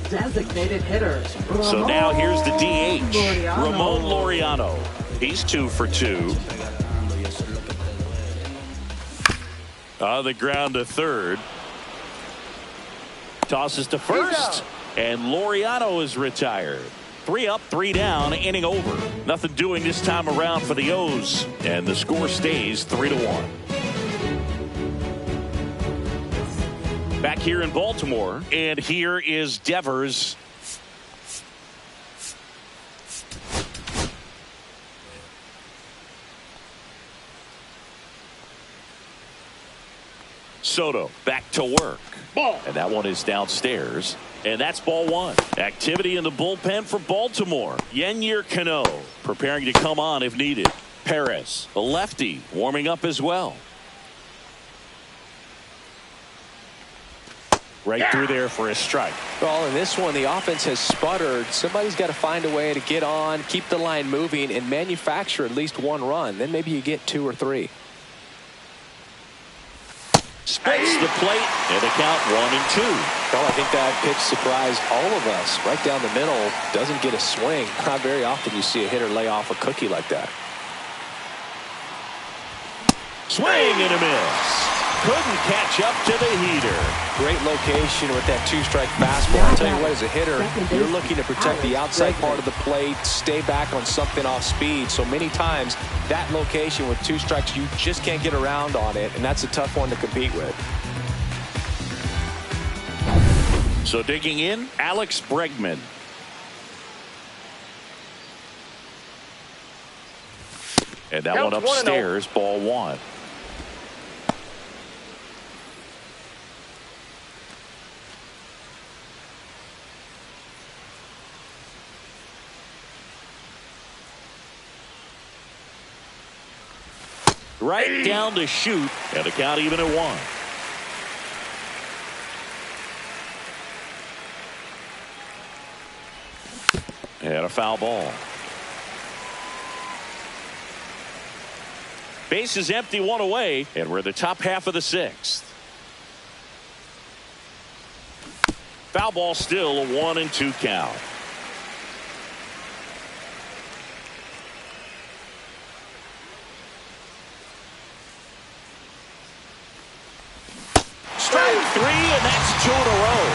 designated hitter. So now here's the DH, Ramon Laureano. He's 2 for 2. On the ground to third. Tosses to first. And Laureano is retired. 3 up, 3 down, inning over. Nothing doing this time around for the O's. And the score stays 3-1. Back here in Baltimore. And here is Devers. Soto back to work. Ball. And that one is downstairs. And that's ball 1. Activity in the bullpen for Baltimore. Yennier Cano preparing to come on if needed. Perez, the lefty, warming up as well. Right through there for a strike. Well, in this one, the offense has sputtered. Somebody's got to find a way to get on, keep the line moving, and manufacture at least 1 run. Then maybe you get 2 or 3. Spits the plate, and the count 1-2. Well, I think that pitch surprised all of us. Right down the middle, doesn't get a swing. Not very often you see a hitter lay off a cookie like that. Swing and a miss. Couldn't catch up to the heater. Great location with that 2-strike fastball. I'll tell you what, as a hitter, you're looking to protect the outside part of the plate, stay back on something off speed. So many times, that location with 2 strikes, you just can't get around on it, and that's a tough one to compete with. So digging in, Alex Bregman. And that one upstairs, ball 1. Right down to shoot, and the count even at 1. And a foul ball. Base is empty, 1 away, and we're in the top half of the 6th. Foul ball still, a 1-2 count. Strike 3, and that's 2 in a row.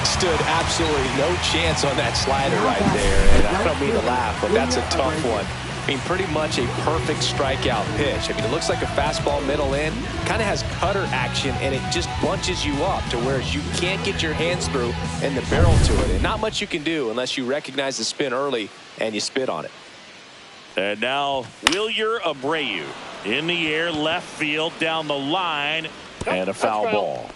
Stood absolutely no chance on that slider right there. And I don't mean to laugh, but that's a tough one. I mean, pretty much a perfect strikeout pitch. I mean, it looks like a fastball middle in, kind of has cutter action, and it just bunches you up to where you can't get your hands through and the barrel to it. And not much you can do unless you recognize the spin early and you spit on it. And now Wilyer Abreu in the air, left field, down the line, and a foul ball.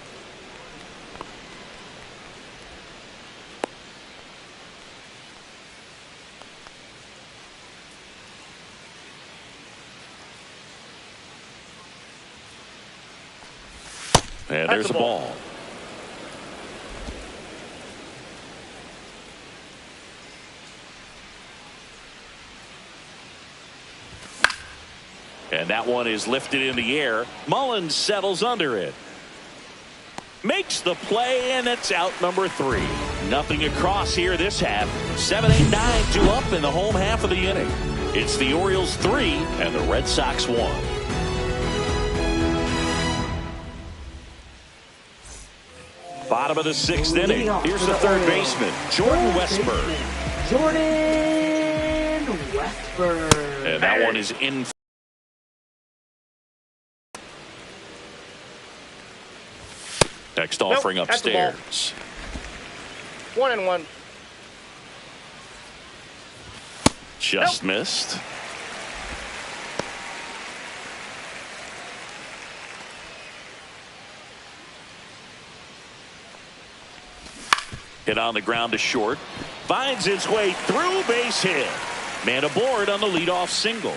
And there's a ball. And that one is lifted in the air. Mullins settles under it. Makes the play, and it's out number 3. Nothing across here this half. 7-8-9, 2 up in the home half of the inning. It's the Orioles 3 and the Red Sox 1. Bottom of the 6th inning. Here's the third baseman, Jordan Westburg. Jordan Westburg. And that one is in. Next offering upstairs. 1-1. Just missed. Hit on the ground to short. Finds his way through, base hit. Man aboard on the leadoff single.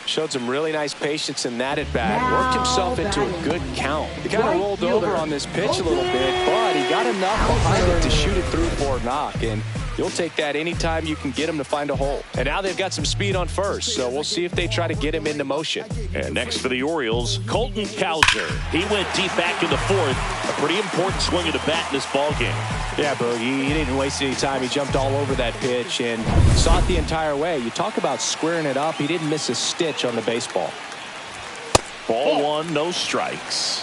Showed some really nice patience in that at bat. Worked himself into a good count. He kind of rolled over on this pitch a little bit, but he got enough behind it to shoot it through for a knock. And you'll take that anytime you can get him to find a hole. And now they've got some speed on first, so we'll see if they try to get him into motion. And next for the Orioles, Colton Cowser. He went deep back in the 4th. A pretty important swing of the bat in this ball game. Yeah, Bogey, he didn't waste any time. He jumped all over that pitch and saw it the entire way. You talk about squaring it up. He didn't miss a stitch on the baseball. Ball 1, no strikes.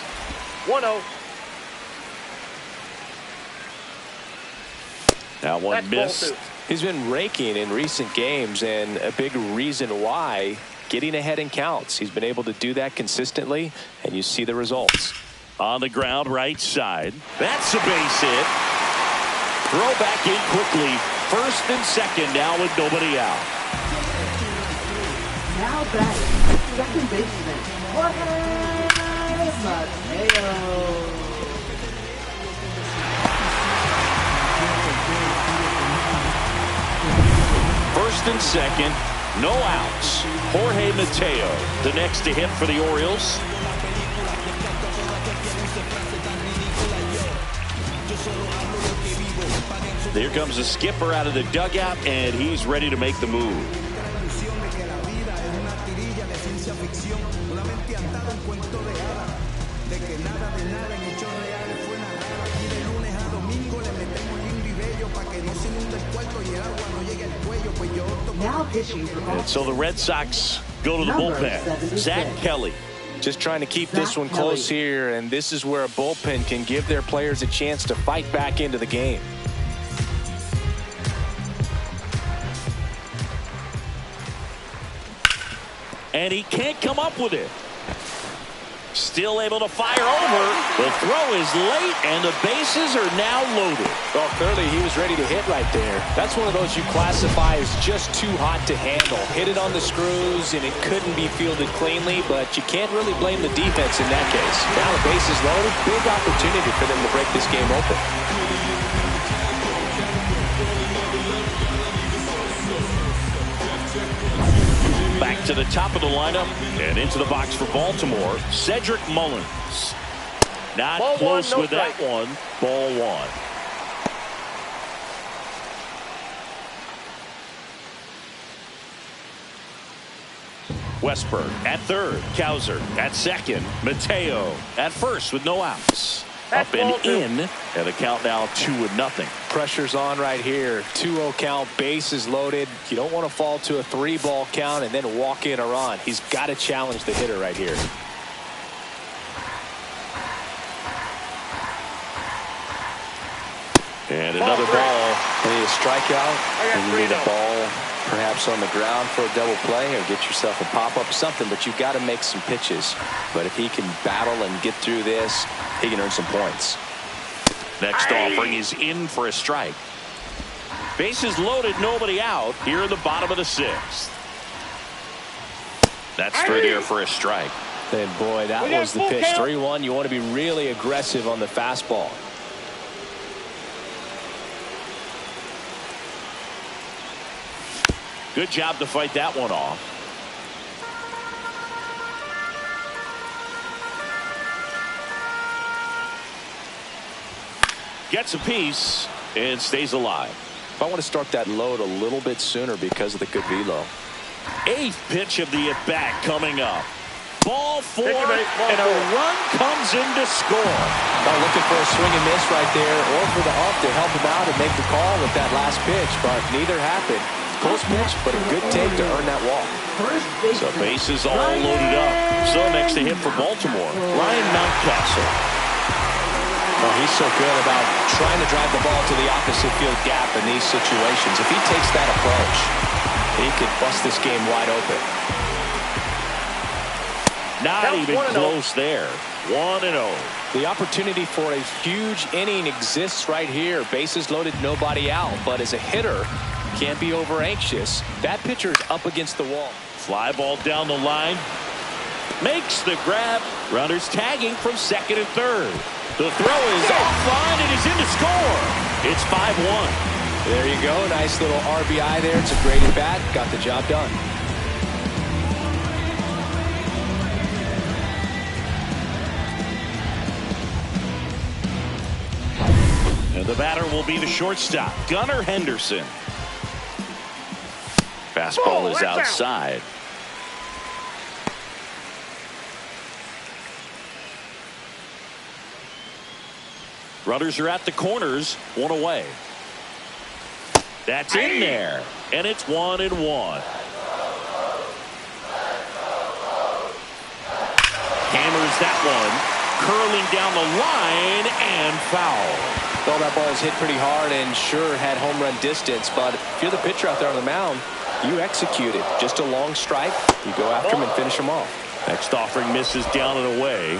1-0. Now one That's ball missed. two. He's been raking in recent games, and a big reason why, getting ahead in counts. He's been able to do that consistently, and you see the results. On the ground, right side. That's a base hit. Throw back in quickly. First and second now with nobody out. Now batting, second baseman, Jorge Mateo. First and second, no outs. Jorge Mateo, the next to hit for the Orioles. There comes the skipper out of the dugout, and he's ready to make the move. Now pitching for And so the Red Sox go to the Number bullpen. 76. Zach Kelly. Just trying to keep this one close here, and this is where a bullpen can give their players a chance to fight back into the game. And he can't come up with it. Still able to fire over. The throw is late, and the bases are now loaded. Well, clearly he was ready to hit right there. That's one of those you classify as just too hot to handle. Hit it on the screws, and it couldn't be fielded cleanly, but you can't really blame the defense in that case. Now the bases loaded, big opportunity for them to break this game open. Back to the top of the lineup and into the box for Baltimore, Cedric Mullins. Not Ball close one, no with that strike. one. Ball one. Westberg at third. Cowser at second. Mateo at first with no outs. That's Up and ball two. in, and the count now 2-0. Pressure's on right here. 2-0 count, bases loaded. You don't want to fall to a 3-ball count and then walk in a run. He's got to challenge the hitter right here. And another ball. You need a strikeout, I got and you three need a now. ball perhaps on the ground for a double play or get yourself a pop-up, something, but you've got to make some pitches. But if he can battle and get through this, he can earn some points. Next offering is in for a strike. Bases loaded, nobody out here in the bottom of the sixth. That's straight air for a strike. And boy, that We got was the full pitch. count. 3-1. You want to be really aggressive on the fastball. Good job to fight that one off. Gets a piece and stays alive. If I want to start that load a little bit sooner because of the good velo. Eighth pitch of the at-bat coming up. Ball four, Take it, mate. Ball and a four. run comes in to score. Looking for a swing and miss right there, or for the ump to help him out and make the call with that last pitch, but neither happened. Close pitch, but a good take to earn that walk. First So baseman, bases all loaded up. So next to hit for Baltimore, Ryan Mountcastle. Well, he's so good about trying to drive the ball to the opposite field gap in these situations. If he takes that approach, he could bust this game wide open. Not That was even 1-0. close there. 1-0. The opportunity for a huge inning exists right here. Bases loaded, nobody out. But as a hitter, can't be over anxious. That pitcher is up against the wall. Fly ball down the line. Makes the grab. Runners tagging from second and third. The throw is offline and is in to score. It's 5-1. There you go. Nice little RBI there. It's a great at bat. Got the job done. And the batter will be the shortstop, Gunnar Henderson. Fastball is outside. Runners are at the corners, one away. That's in there, and it's 1-1. Hammers that one, curling down the line, And foul. Well, that ball was hit pretty hard and sure had home run distance, but if you're the pitcher out there on the mound, you execute it. Just a long strike. You go after him and finish him off. Next offering misses down and away.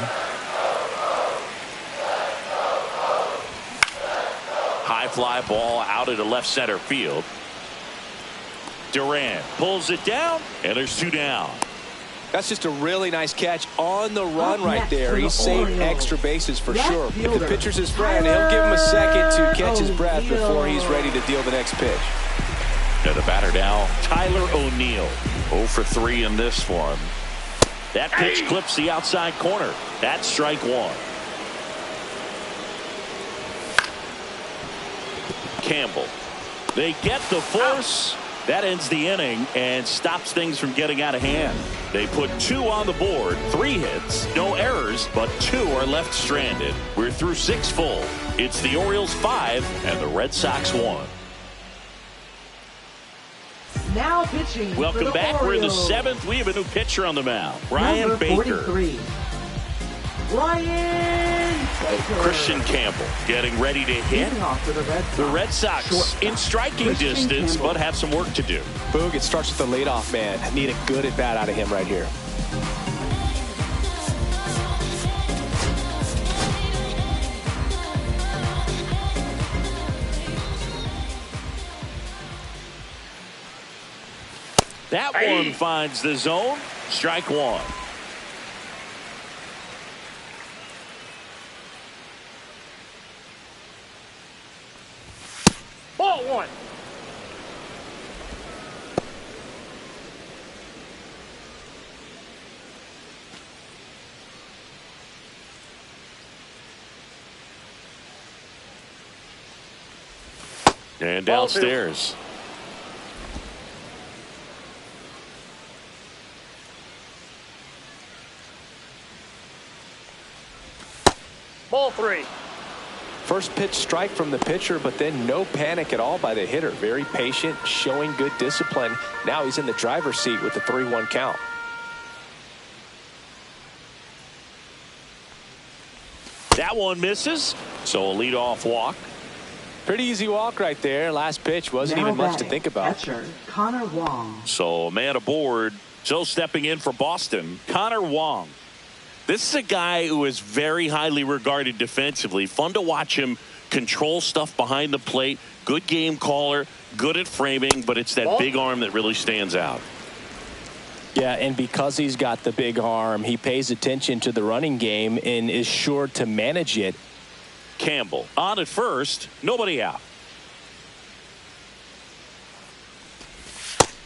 High fly ball out into left center field. Durant pulls it down, and there's 2 down. That's just a really nice catch on the run right there. He saved extra bases for sure. If the pitcher's his friend, he'll give him a second to catch his breath before he's ready to deal the next pitch. And the batter now, Tyler O'Neill. 0 for 3 in this one. That pitch clips the outside corner. That's strike 1. Campbell. They get the force. That ends the inning and stops things from getting out of hand. They put 2 on the board, 3 hits, no errors, but 2 are left stranded. We're through 6 full. It's the Orioles 5 and the Red Sox 1. Now pitching. Welcome back. Orioles. We're in the 7th. We have a new pitcher on the mound. Ryan Number Baker. 43. Ryan Baker. Christian Campbell getting ready to hit. Leading off for The Red Sox Shortstop. in striking Christian distance, Campbell. but have some work to do. Boog, it starts with the leadoff man. Need a good at bat out of him right here. That one finds the zone. Strike 1. Ball 1. And Ball 2. downstairs. Ball 3. First pitch strike from the pitcher, but then no panic at all by the hitter. Very patient, showing good discipline. Now he's in the driver's seat with the 3-1 count. That one misses. So a leadoff walk. Pretty easy walk right there. Last pitch wasn't Now even much to batting. think about. Catcher Connor Wong. So a man aboard. So stepping in for Boston, Connor Wong. This is a guy who is very highly regarded defensively. Fun to watch him control stuff behind the plate. Good game caller, good at framing, but it's that big arm that really stands out. Yeah, and because he's got the big arm, he pays attention to the running game and is sure to manage it. Campbell on at first, nobody out.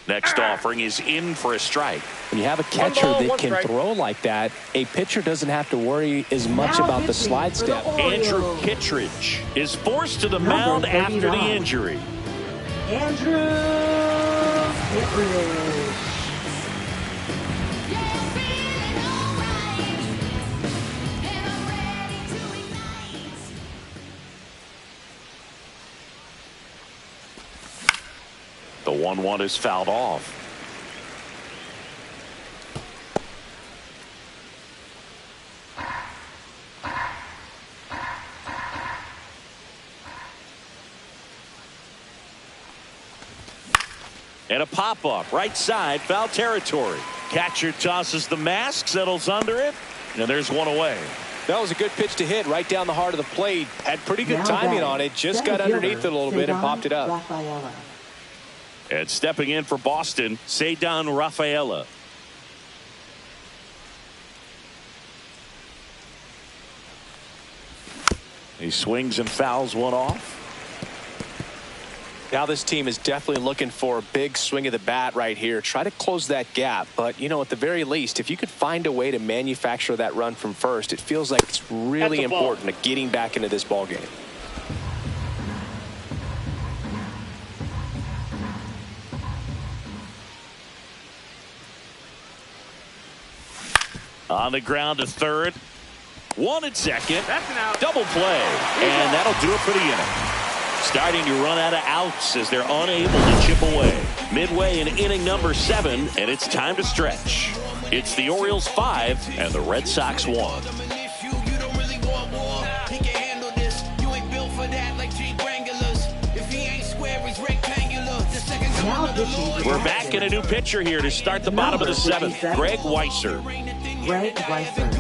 Next offering is in for a strike. When you have a catcher that can throw like that, a pitcher doesn't have to worry as much Now about the pitching slide for the step. Orioles. Andrew Kittredge is forced to the Number mound after the 39. injury. Andrew Kittredge. The 1-1 is fouled off. And a pop-up right side, foul territory. Catcher tosses the mask, settles under it, and there's one away. That was a good pitch to hit right down the heart of the plate. Had pretty good Now timing batting. on it. Just Center got underneath fielder, it a little bit and Cedar popped it up. Rafaela. And stepping in for Boston, Cedar Rafaela. He swings and fouls one off. Now this team is definitely looking for a big swing of the bat right here. Try to close that gap. But, you know, at the very least, if you could find a way to manufacture that run from first, it feels like it's really important to getting back into this ball game. On the ground to third. One at second. That's an out. Double play. And that'll do it for the inning. Starting to run out of outs as they're unable to chip away. Midway in inning number 7, and it's time to stretch. It's the Orioles 5 and the Red Sox 1. If you don't really want war, he can handle this. We're back in a new pitcher here to start the bottom of the seventh. Greg Weisser. Greg Weisser.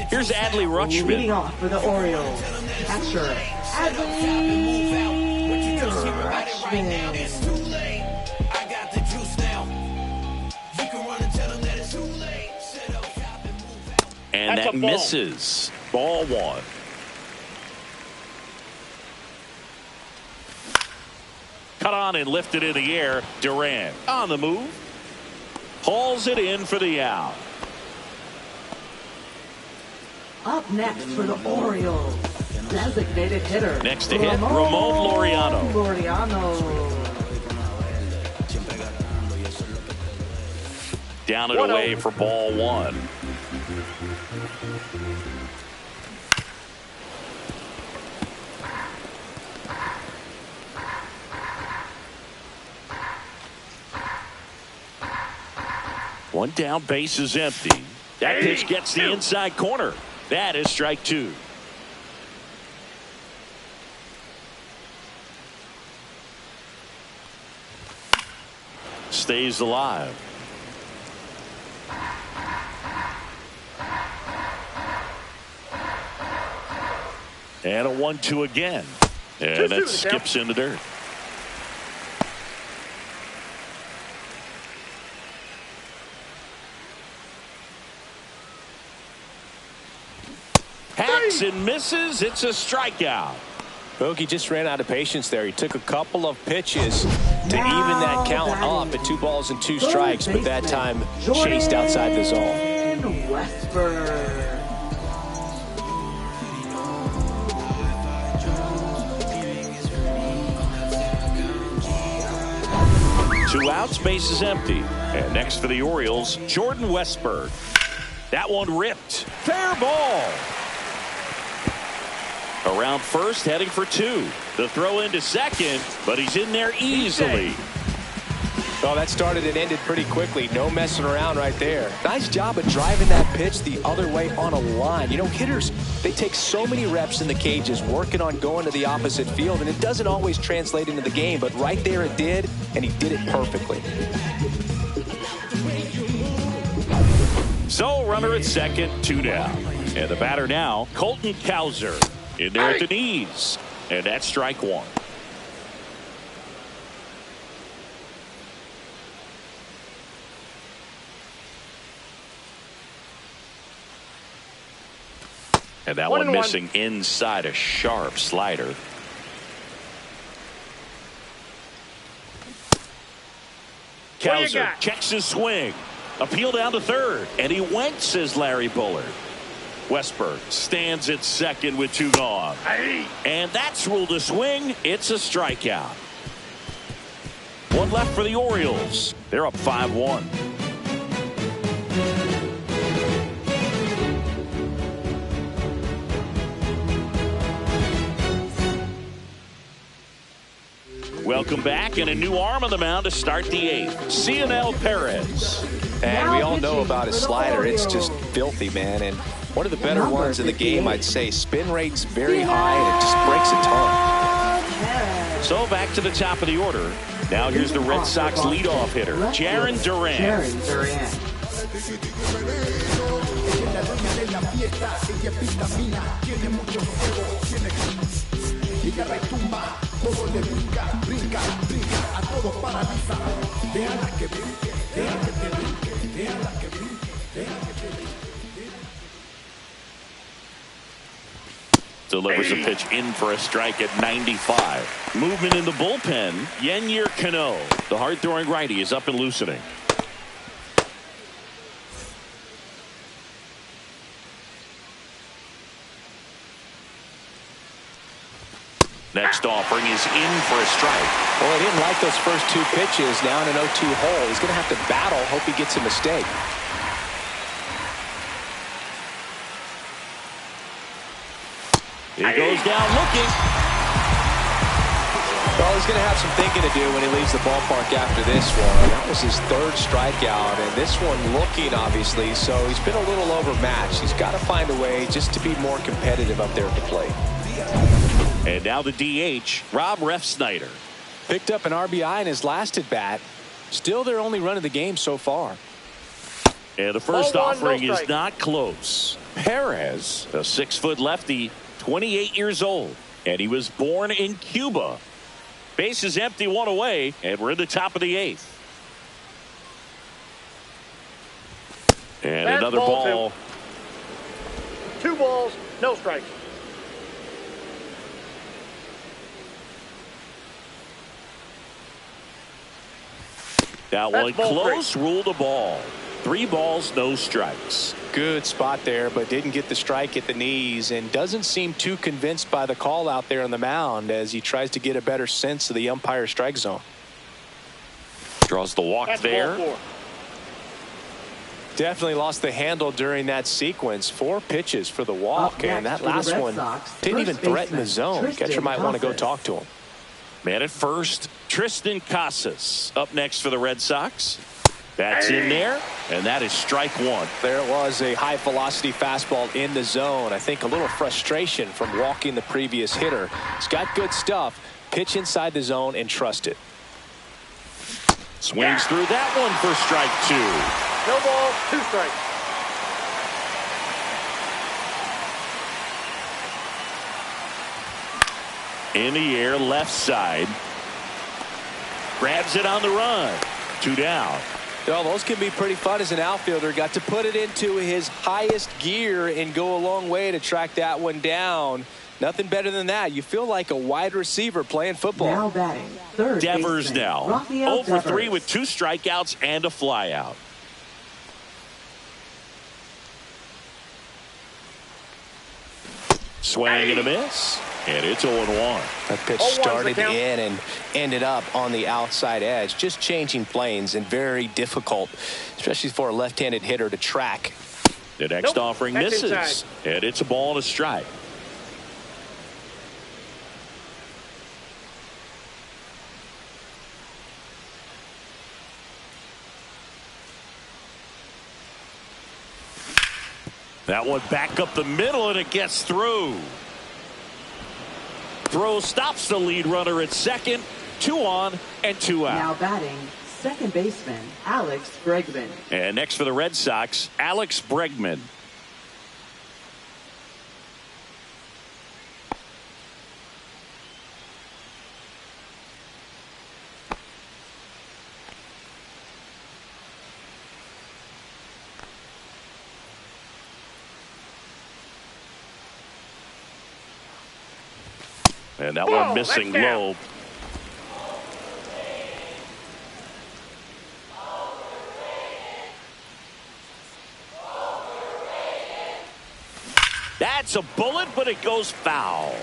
Here's Adley Rutschman. Leading off for the Orioles, catcher Adley Rutschman. And That's that a ball. misses. Ball one. Cut on and lifted in the air. Durant on the move. Hauls it in for the out. Up next for the Orioles, designated hitter. Next to hit, Ramon Laureano. Down and away for ball one. One down, base is empty. That pitch gets the inside corner. That is strike two. Stays alive. And a 1-2 again. And that skips in the dirt. Hacks and misses. It's a strikeout. Bogey just ran out of patience there. He took a couple of pitches to even that count up at 2 balls and 2 strikes, but that time chased outside the zone. Westford. 2 outs, base is empty. And next for the Orioles, Jordan Westberg. That one ripped. Fair ball. Around first, heading for 2. The throw into second, but he's in there easily. Oh, that started and ended pretty quickly. No messing around right there. Nice job of driving that pitch the other way on a line. You know, hitters, they take so many reps in the cages working on going to the opposite field, and it doesn't always translate into the game, but right there it did, and he did it perfectly. So, runner at second, 2 down. And the batter now, Colton Cowser. In there at the knees. And that's strike 1. And that one missing inside, a sharp slider. Cowser checks his swing. Appeal down to third. And he went, says Larry Bullard. Westberg stands at second with 2 gone. And that's ruled a swing. It's a strikeout. 1 left for the Orioles. They're up 5-1. Welcome back, and a new arm on the mound to start the 8th. Cionel Perez. And we all know about his slider. It's just filthy, man. And one of the better ones in the game, I'd say. Spin rate's very high, and it just breaks a ton. So back to the top of the order. Now here's the Red Sox leadoff hitter, Jarren Duran. Delivers a pitch in for a strike at 95. Movement in the bullpen. Yennier Cano, the hard-throwing righty, is up and loosening. Next offering is in for a strike. Well, he didn't like those first 2 pitches. Now in an 0-2 hole. He's going to have to battle. Hope he gets a mistake. He goes down looking. Well, he's going to have some thinking to do when he leaves the ballpark after this one. That was his 3rd strikeout, and this one looking, obviously, so he's been a little overmatched. He's got to find a way just to be more competitive up there at the plate. And now the DH, Rob Refsnyder. Picked up an RBI in his last at bat. Still their only run of the game so far. And the first Ball one, offering no is strike. not close. Perez, a 6-foot lefty, 28 years old, and he was born in Cuba. Base is empty, one away, and we're in the top of the 8th. And That's another ball ball. 2 balls, no strikes. That That's one ball close, ruled a ball. 3 balls, no strikes. Good spot there, but didn't get the strike at the knees and doesn't seem too convinced by the call out there on the mound as he tries to get a better sense of the umpire strike zone. Draws the walk That's there. ball 4. Definitely lost the handle during that sequence. 4 pitches for the walk, Up and next that for the last Red one Sox, didn't even first threaten the baseman, zone. Tristan Catcher might want to go Casas. talk to him. Man at first, Tristan Casas. Up next for the Red Sox. That's in there, and that is strike 1. There was a high velocity fastball in the zone. I think a little frustration from walking the previous hitter. He's got good stuff. Pitch inside the zone and trust it. Swings through that one for strike 2. No ball, 2 strikes. In the air, left side. Grabs it on the run. 2 down. Well, those can be pretty fun as an outfielder. Got to put it into his highest gear and go a long way to track that one down. Nothing better than that. You feel like a wide receiver playing football. Now batting, third Devers baseman, now. Rafael 0 for 3 Devers. with 2 strikeouts and a flyout. Swing and a miss. And it's 0-1. That pitch 0-1's the started count. in and ended up on the outside edge. Just changing planes and very difficult, especially for a left-handed hitter to track. The next Nope, offering that's misses. inside. And it's a ball and a strike. That one back up the middle, and it gets through. Throw stops the lead runner at second. 2 on and 2 out. Now batting, second baseman, Alex Bregman. And next for the Red Sox, Alex Bregman. And that one missing that's down. low. That's a bullet, but it goes foul.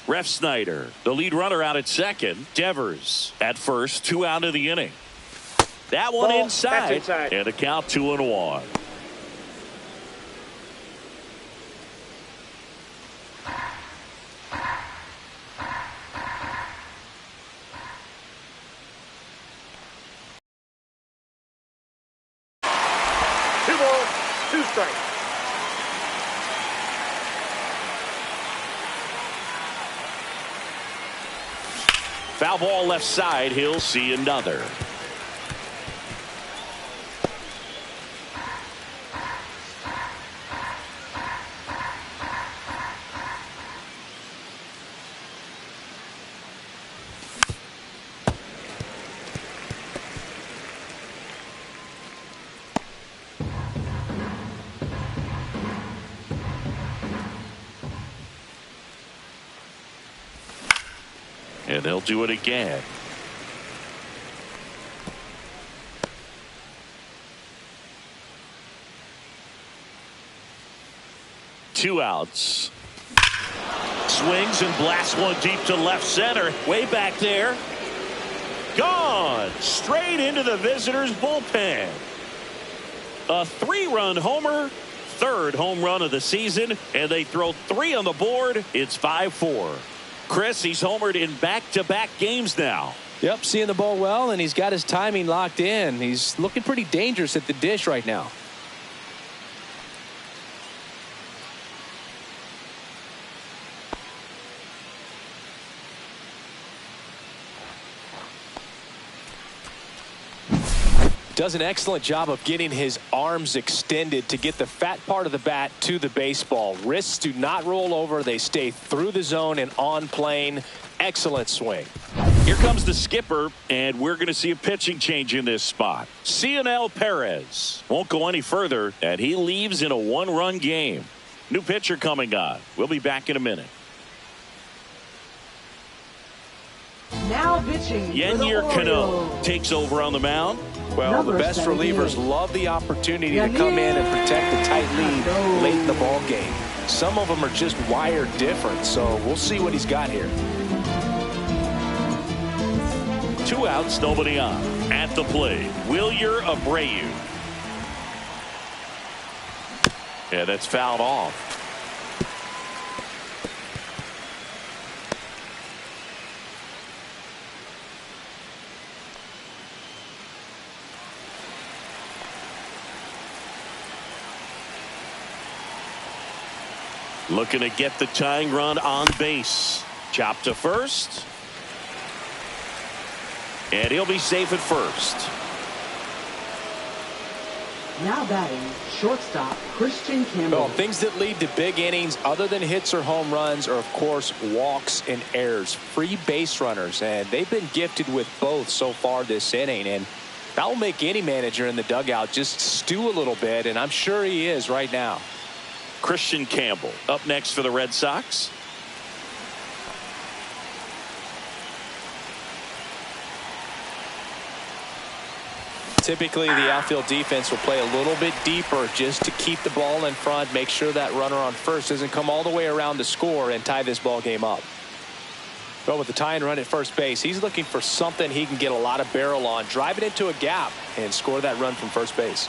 Refsnyder, the lead runner, out at second. Devers at first, 2 out of the inning. That one Ball, inside. that's inside. And a count 2-1. Two balls, 2 strikes. Foul ball left side. He'll see another. And they'll do it again. Two outs. Swings and blasts one deep to left center. Way back there. Gone. Straight into the visitors' bullpen. A 3-run homer. 3rd home run of the season. And they throw 3 on the board. It's 5-4. Chris, he's homered in back-to-back games now. Yep, seeing the ball well, and he's got his timing locked in. He's looking pretty dangerous at the dish right now. Does an excellent job of getting his arms extended to get the fat part of the bat to the baseball. Wrists do not roll over. They stay through the zone and on plane. Excellent swing. Here comes the skipper, and we're going to see a pitching change in this spot. Cionel Perez won't go any further, and he leaves in a one-run game. New pitcher coming on. We'll be back in a minute. Now pitching for the Yennier Cano Orioles. takes over on the mound. Well, Number the best 78. relievers love the opportunity to come in and protect a tight lead late in the ball game. Some of them are just wired different, so we'll see what he's got here. 2 outs, nobody on. At the plate, Wilyer Abreu. Yeah, that's fouled off. Looking to get the tying run on base. Chop to first. And he'll be safe at first. Now batting, shortstop Christian Campbell. Well, things that lead to big innings other than hits or home runs are, of course, walks and errors. Free base runners, and they've been gifted with both so far this inning. And that will make any manager in the dugout just stew a little bit, and I'm sure he is right now. Christian Campbell up next for the Red Sox. Typically, the outfield defense will play a little bit deeper just to keep the ball in front, make sure that runner on first doesn't come all the way around to score and tie this ball game up. But with the tying run at first base, he's looking for something he can get a lot of barrel on, drive it into a gap, and score that run from first base.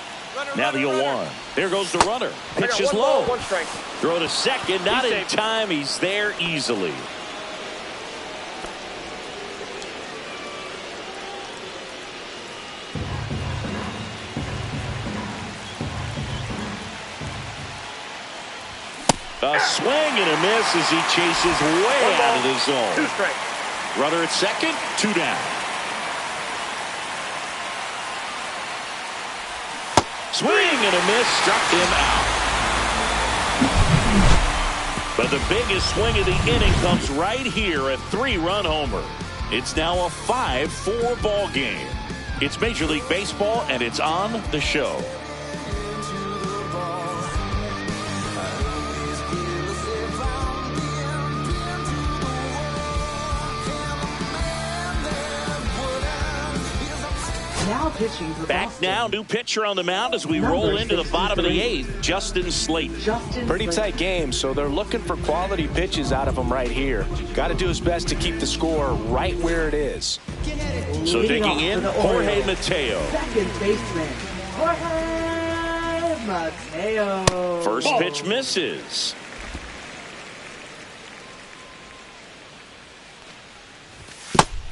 Now the 0-1. There goes the runner. Pitch is one low. ball, 1 strike. Throw to second. Not He's in safe. time. He's there easily. A swing and a miss as he chases way out of the 2 zone. strikes. Runner at second. 2 down. Swing and a miss, struck him out. But the biggest swing of the inning comes right here, a 3-run homer. It's now a 5-4 ball game. It's Major League Baseball, and it's on the show. Now pitching for Back Boston. now, new pitcher on the mound as we roll into the bottom of the 8th, Justin Slayton. Pretty tight game, so they're looking for quality pitches out of him right here. Got to do his best to keep the score right where it is. So Leading digging off in, for the Jorge Orioles, Mateo. Second baseman, Jorge Mateo. First pitch misses.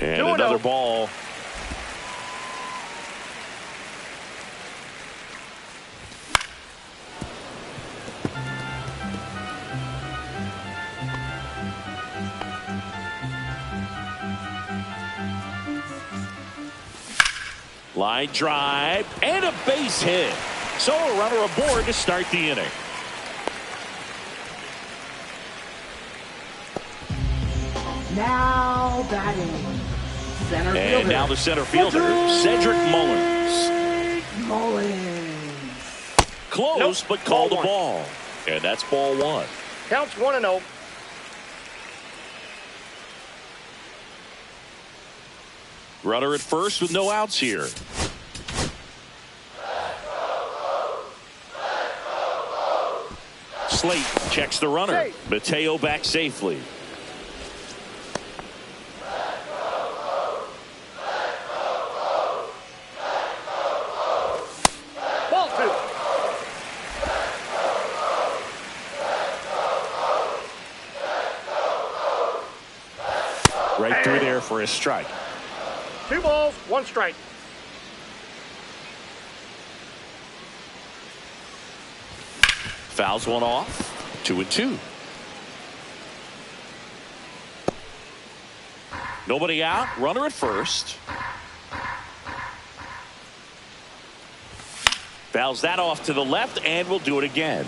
And 2-0. another ball. Line drive and a base hit. So a runner aboard to start the inning. Now batting, center And fielder. now the center fielder, Cedric Mullins. Mullins. Close, Nope, but called a ball 1. ball. And that's ball 1. Counts 1-0. Runner at first with no outs here. Slate checks the runner. Safe. Mateo back safely. Ball 2. Right through there for a strike. 2 balls, 1 strike. Fouls one off. 2-2. Nobody out. Runner at first. Fouls that off to the left, and we'll do it again.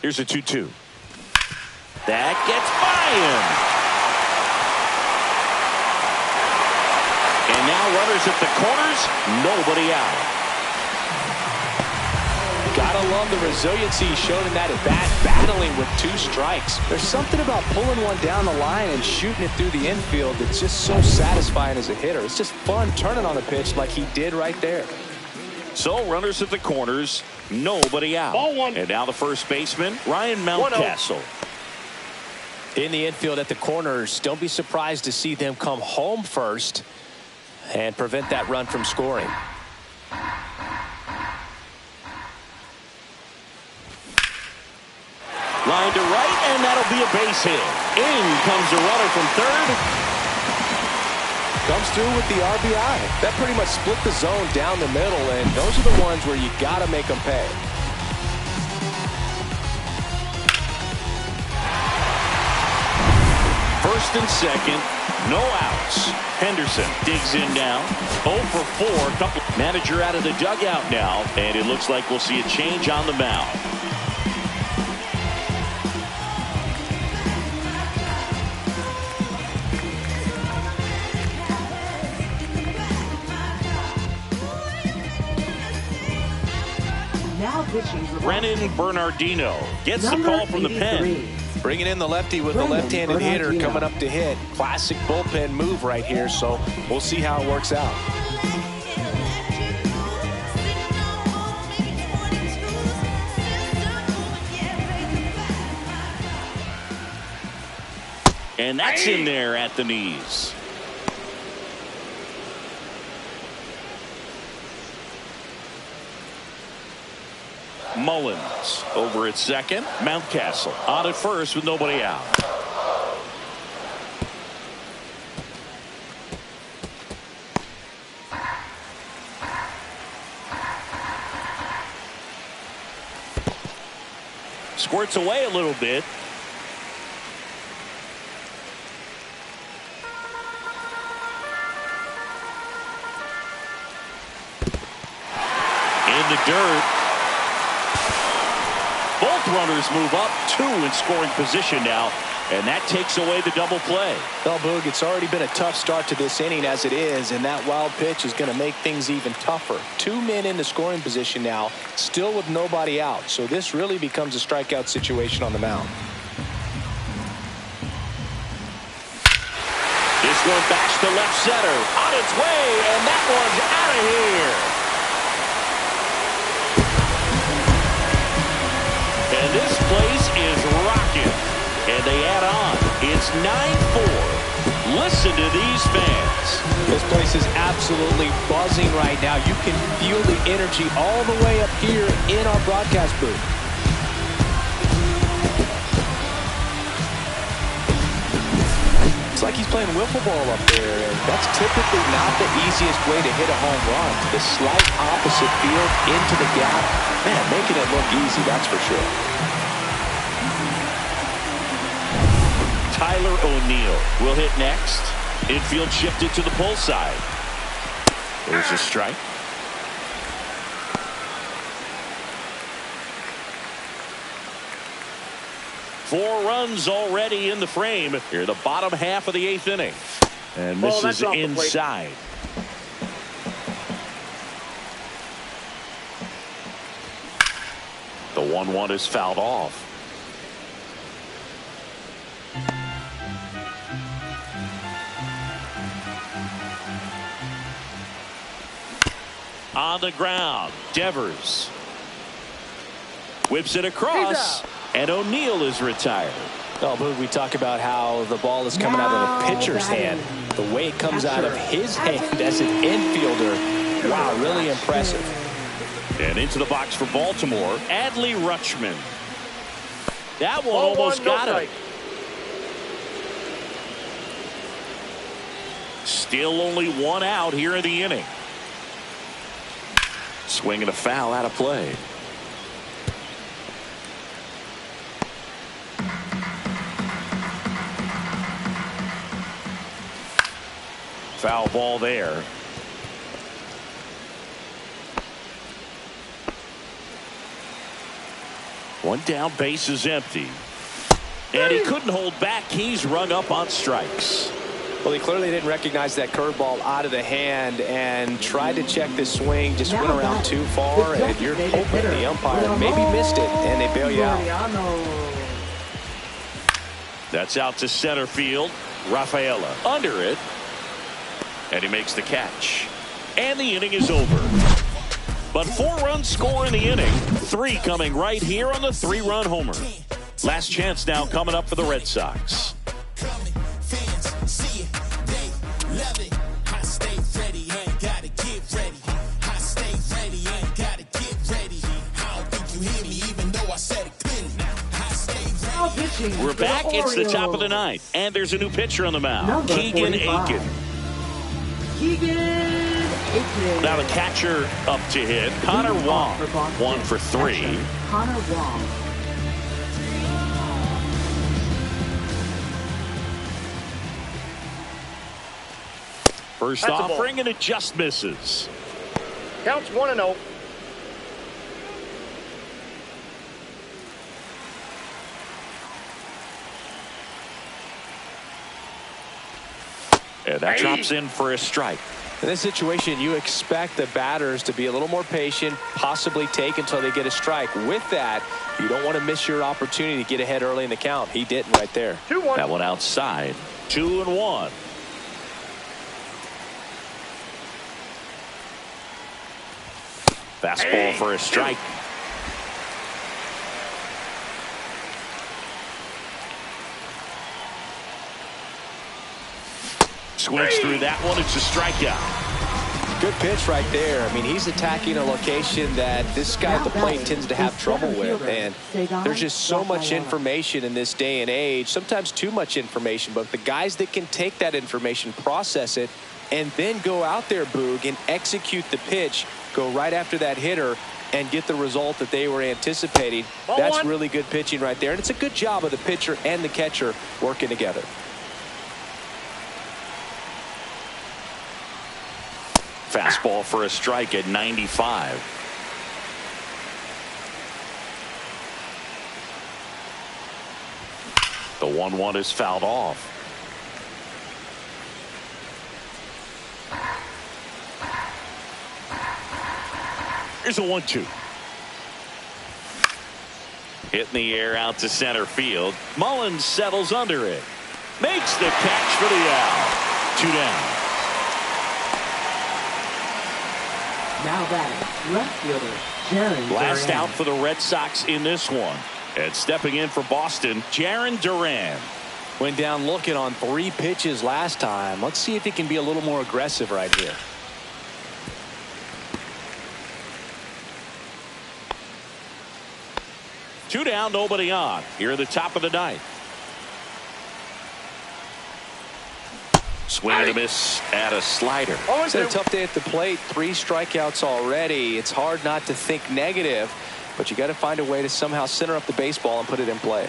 Here's a 2-2. That gets by him. And now runners at the corners, nobody out. Gotta love the resiliency he showed in that at bat, battling with 2 strikes. There's something about pulling one down the line and shooting it through the infield that's just so satisfying as a hitter. It's just fun turning on the pitch like he did right there. So runners at the corners, nobody out. Ball 1. And now the first baseman, Ryan Mountcastle. In the infield at the corners, don't be surprised to see them come home first and prevent that run from scoring. Line to right, and that'll be a base hit. In comes the runner from third. Comes through with the RBI. That pretty much split the zone down the middle, and those are the ones where you got to make them pay. First and second, no outs. Henderson digs in now. 0 for 4. Manager out of the dugout now, and it looks like we'll see a change on the mound. Now pitching for Brennan Bernardino gets the call from the pen. Bringing in the lefty with the left-handed hitter coming up to hit. Classic bullpen move right here, so we'll see how it works out. And that's in there at the knees. Mullins over at second. Mountcastle on at first with nobody out. Squirts away a little bit. In the dirt. Both runners move up, 2 in scoring position now, and that takes away the double play. Well, Boog, it's already been a tough start to this inning as it is, and that wild pitch is going to make things even tougher. 2 men in the scoring position now, still with nobody out, so this really becomes a strikeout situation on the mound. This one backs to left center, on its way, and that one's out of here. And this place is rocking. And they add on. It's 9-4. Listen to these fans. This place is absolutely buzzing right now. You can feel the energy all the way up here in our broadcast booth. It's like he's playing wiffle ball up there, and that's typically not the easiest way to hit a home run. The slight opposite field into the gap. Man, making it look easy, that's for sure. Tyler O'Neill will hit next. Infield shifted to the pull side. There's a strike. Four runs already in the frame here, the bottom half of the 8th inning. And this is inside. The 1-1 is fouled off. On the ground, Devers whips it across, and O'Neill is retired. Oh, Boog, we talk about how the ball is coming out of the pitcher's hand. The way it comes out of his hand as an infielder, wow, really impressive. And into the box for Baltimore, Adley Rutschman. That one almost got him. Still only 1 out here in the inning. Swinging a foul out of play. Foul ball there. One down, base is empty. And he couldn't hold back. He's rung up on strikes. Well, he clearly didn't recognize that curveball out of the hand and tried to check the swing, just went around too far, and you're hoping the umpire maybe missed it, and they bail you out. That's out to center field. Rafaela under it. And he makes the catch. And the inning is over. But 4 runs score in the inning. 3 coming right here on the 3-run homer. Last chance now coming up for the Red Sox. We're back. It's the top of the 9th. And there's a new pitcher on the mound. Keegan Aiken. Now the catcher up to hit. Connor Wong. 1 for 3. Connor Wong. First offering, and it just misses. Counts 1-0. And that drops in for a strike. In this situation, you expect the batters to be a little more patient, possibly take until they get a strike. With that, you don't want to miss your opportunity to get ahead early in the count. He didn't right there. 2-1. That one outside. 2-1. Fastball for a strike. Swings through that one. It's a strikeout. Good pitch right there. I mean, he's attacking a location that this guy at the plate tends to have trouble with. And there's just so much information in this day and age, sometimes too much information. But the guys that can take that information, process it, and then go out there, Boog, and execute the pitch, go right after that hitter, and get the result that they were anticipating. That's really good pitching right there. And it's a good job of the pitcher and the catcher working together. Fastball for a strike at 95. The 1-1 is fouled off. Here's a 1-2. Hit in the air out to center field. Mullins settles under it. Makes the catch for the out. 2 down. Now batting, left fielder, Jaron Last Duran. out for the Red Sox in this one. And stepping in for Boston, Jaron Duran. Went down looking on 3 pitches last time. Let's see if he can be a little more aggressive right here. Two down, nobody on. Here at the top of the 9th. Swing and a miss at a slider. It's a tough day at the plate. 3 strikeouts already. It's hard not to think negative, but you got to find a way to somehow center up the baseball and put it in play.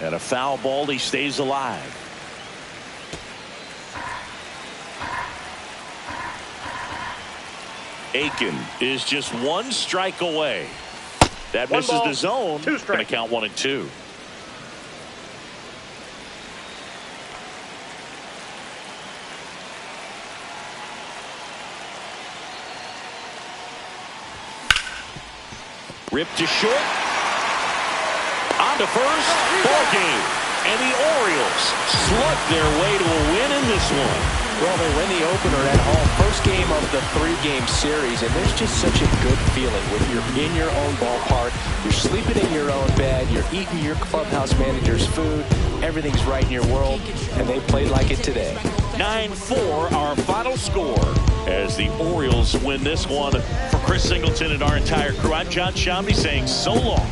And a foul ball. He stays alive. Aiken is just 1 strike away. That misses the zone. Going to count 1-2. Ripped to short. On to first. Ball game. And the Orioles slug their way to a win in this one. Well, they win the opener at home. First game of the 3-game series, and there's just such a good feeling when you're in your own ballpark, you're sleeping in your own bed, you're eating your clubhouse manager's food, everything's right in your world, and they played like it today. 9-4 our final score as the Orioles win this one. For Chris Singleton and our entire crew, I'm John Shambi saying so long.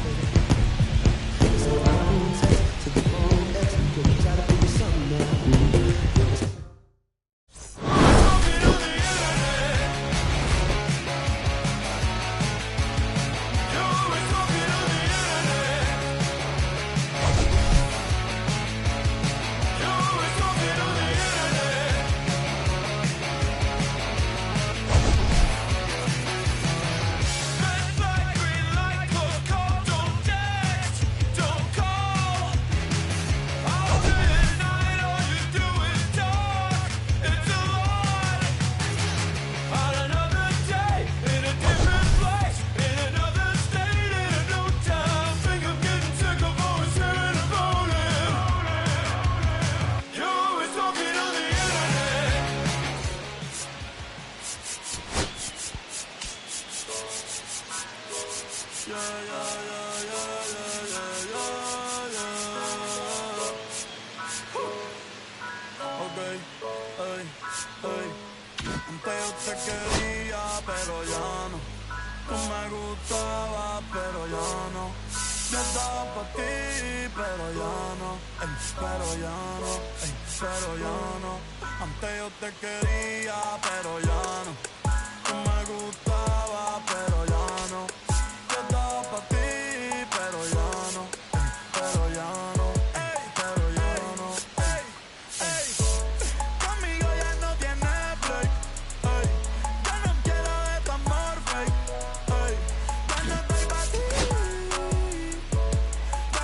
Okay, antes yo te quería, pero ya no. Tú me gustabas, pero ya no. Yo estaba pa' ti, pero ya no. Pero ya no, pero ya no. Antes yo te quería, pero ya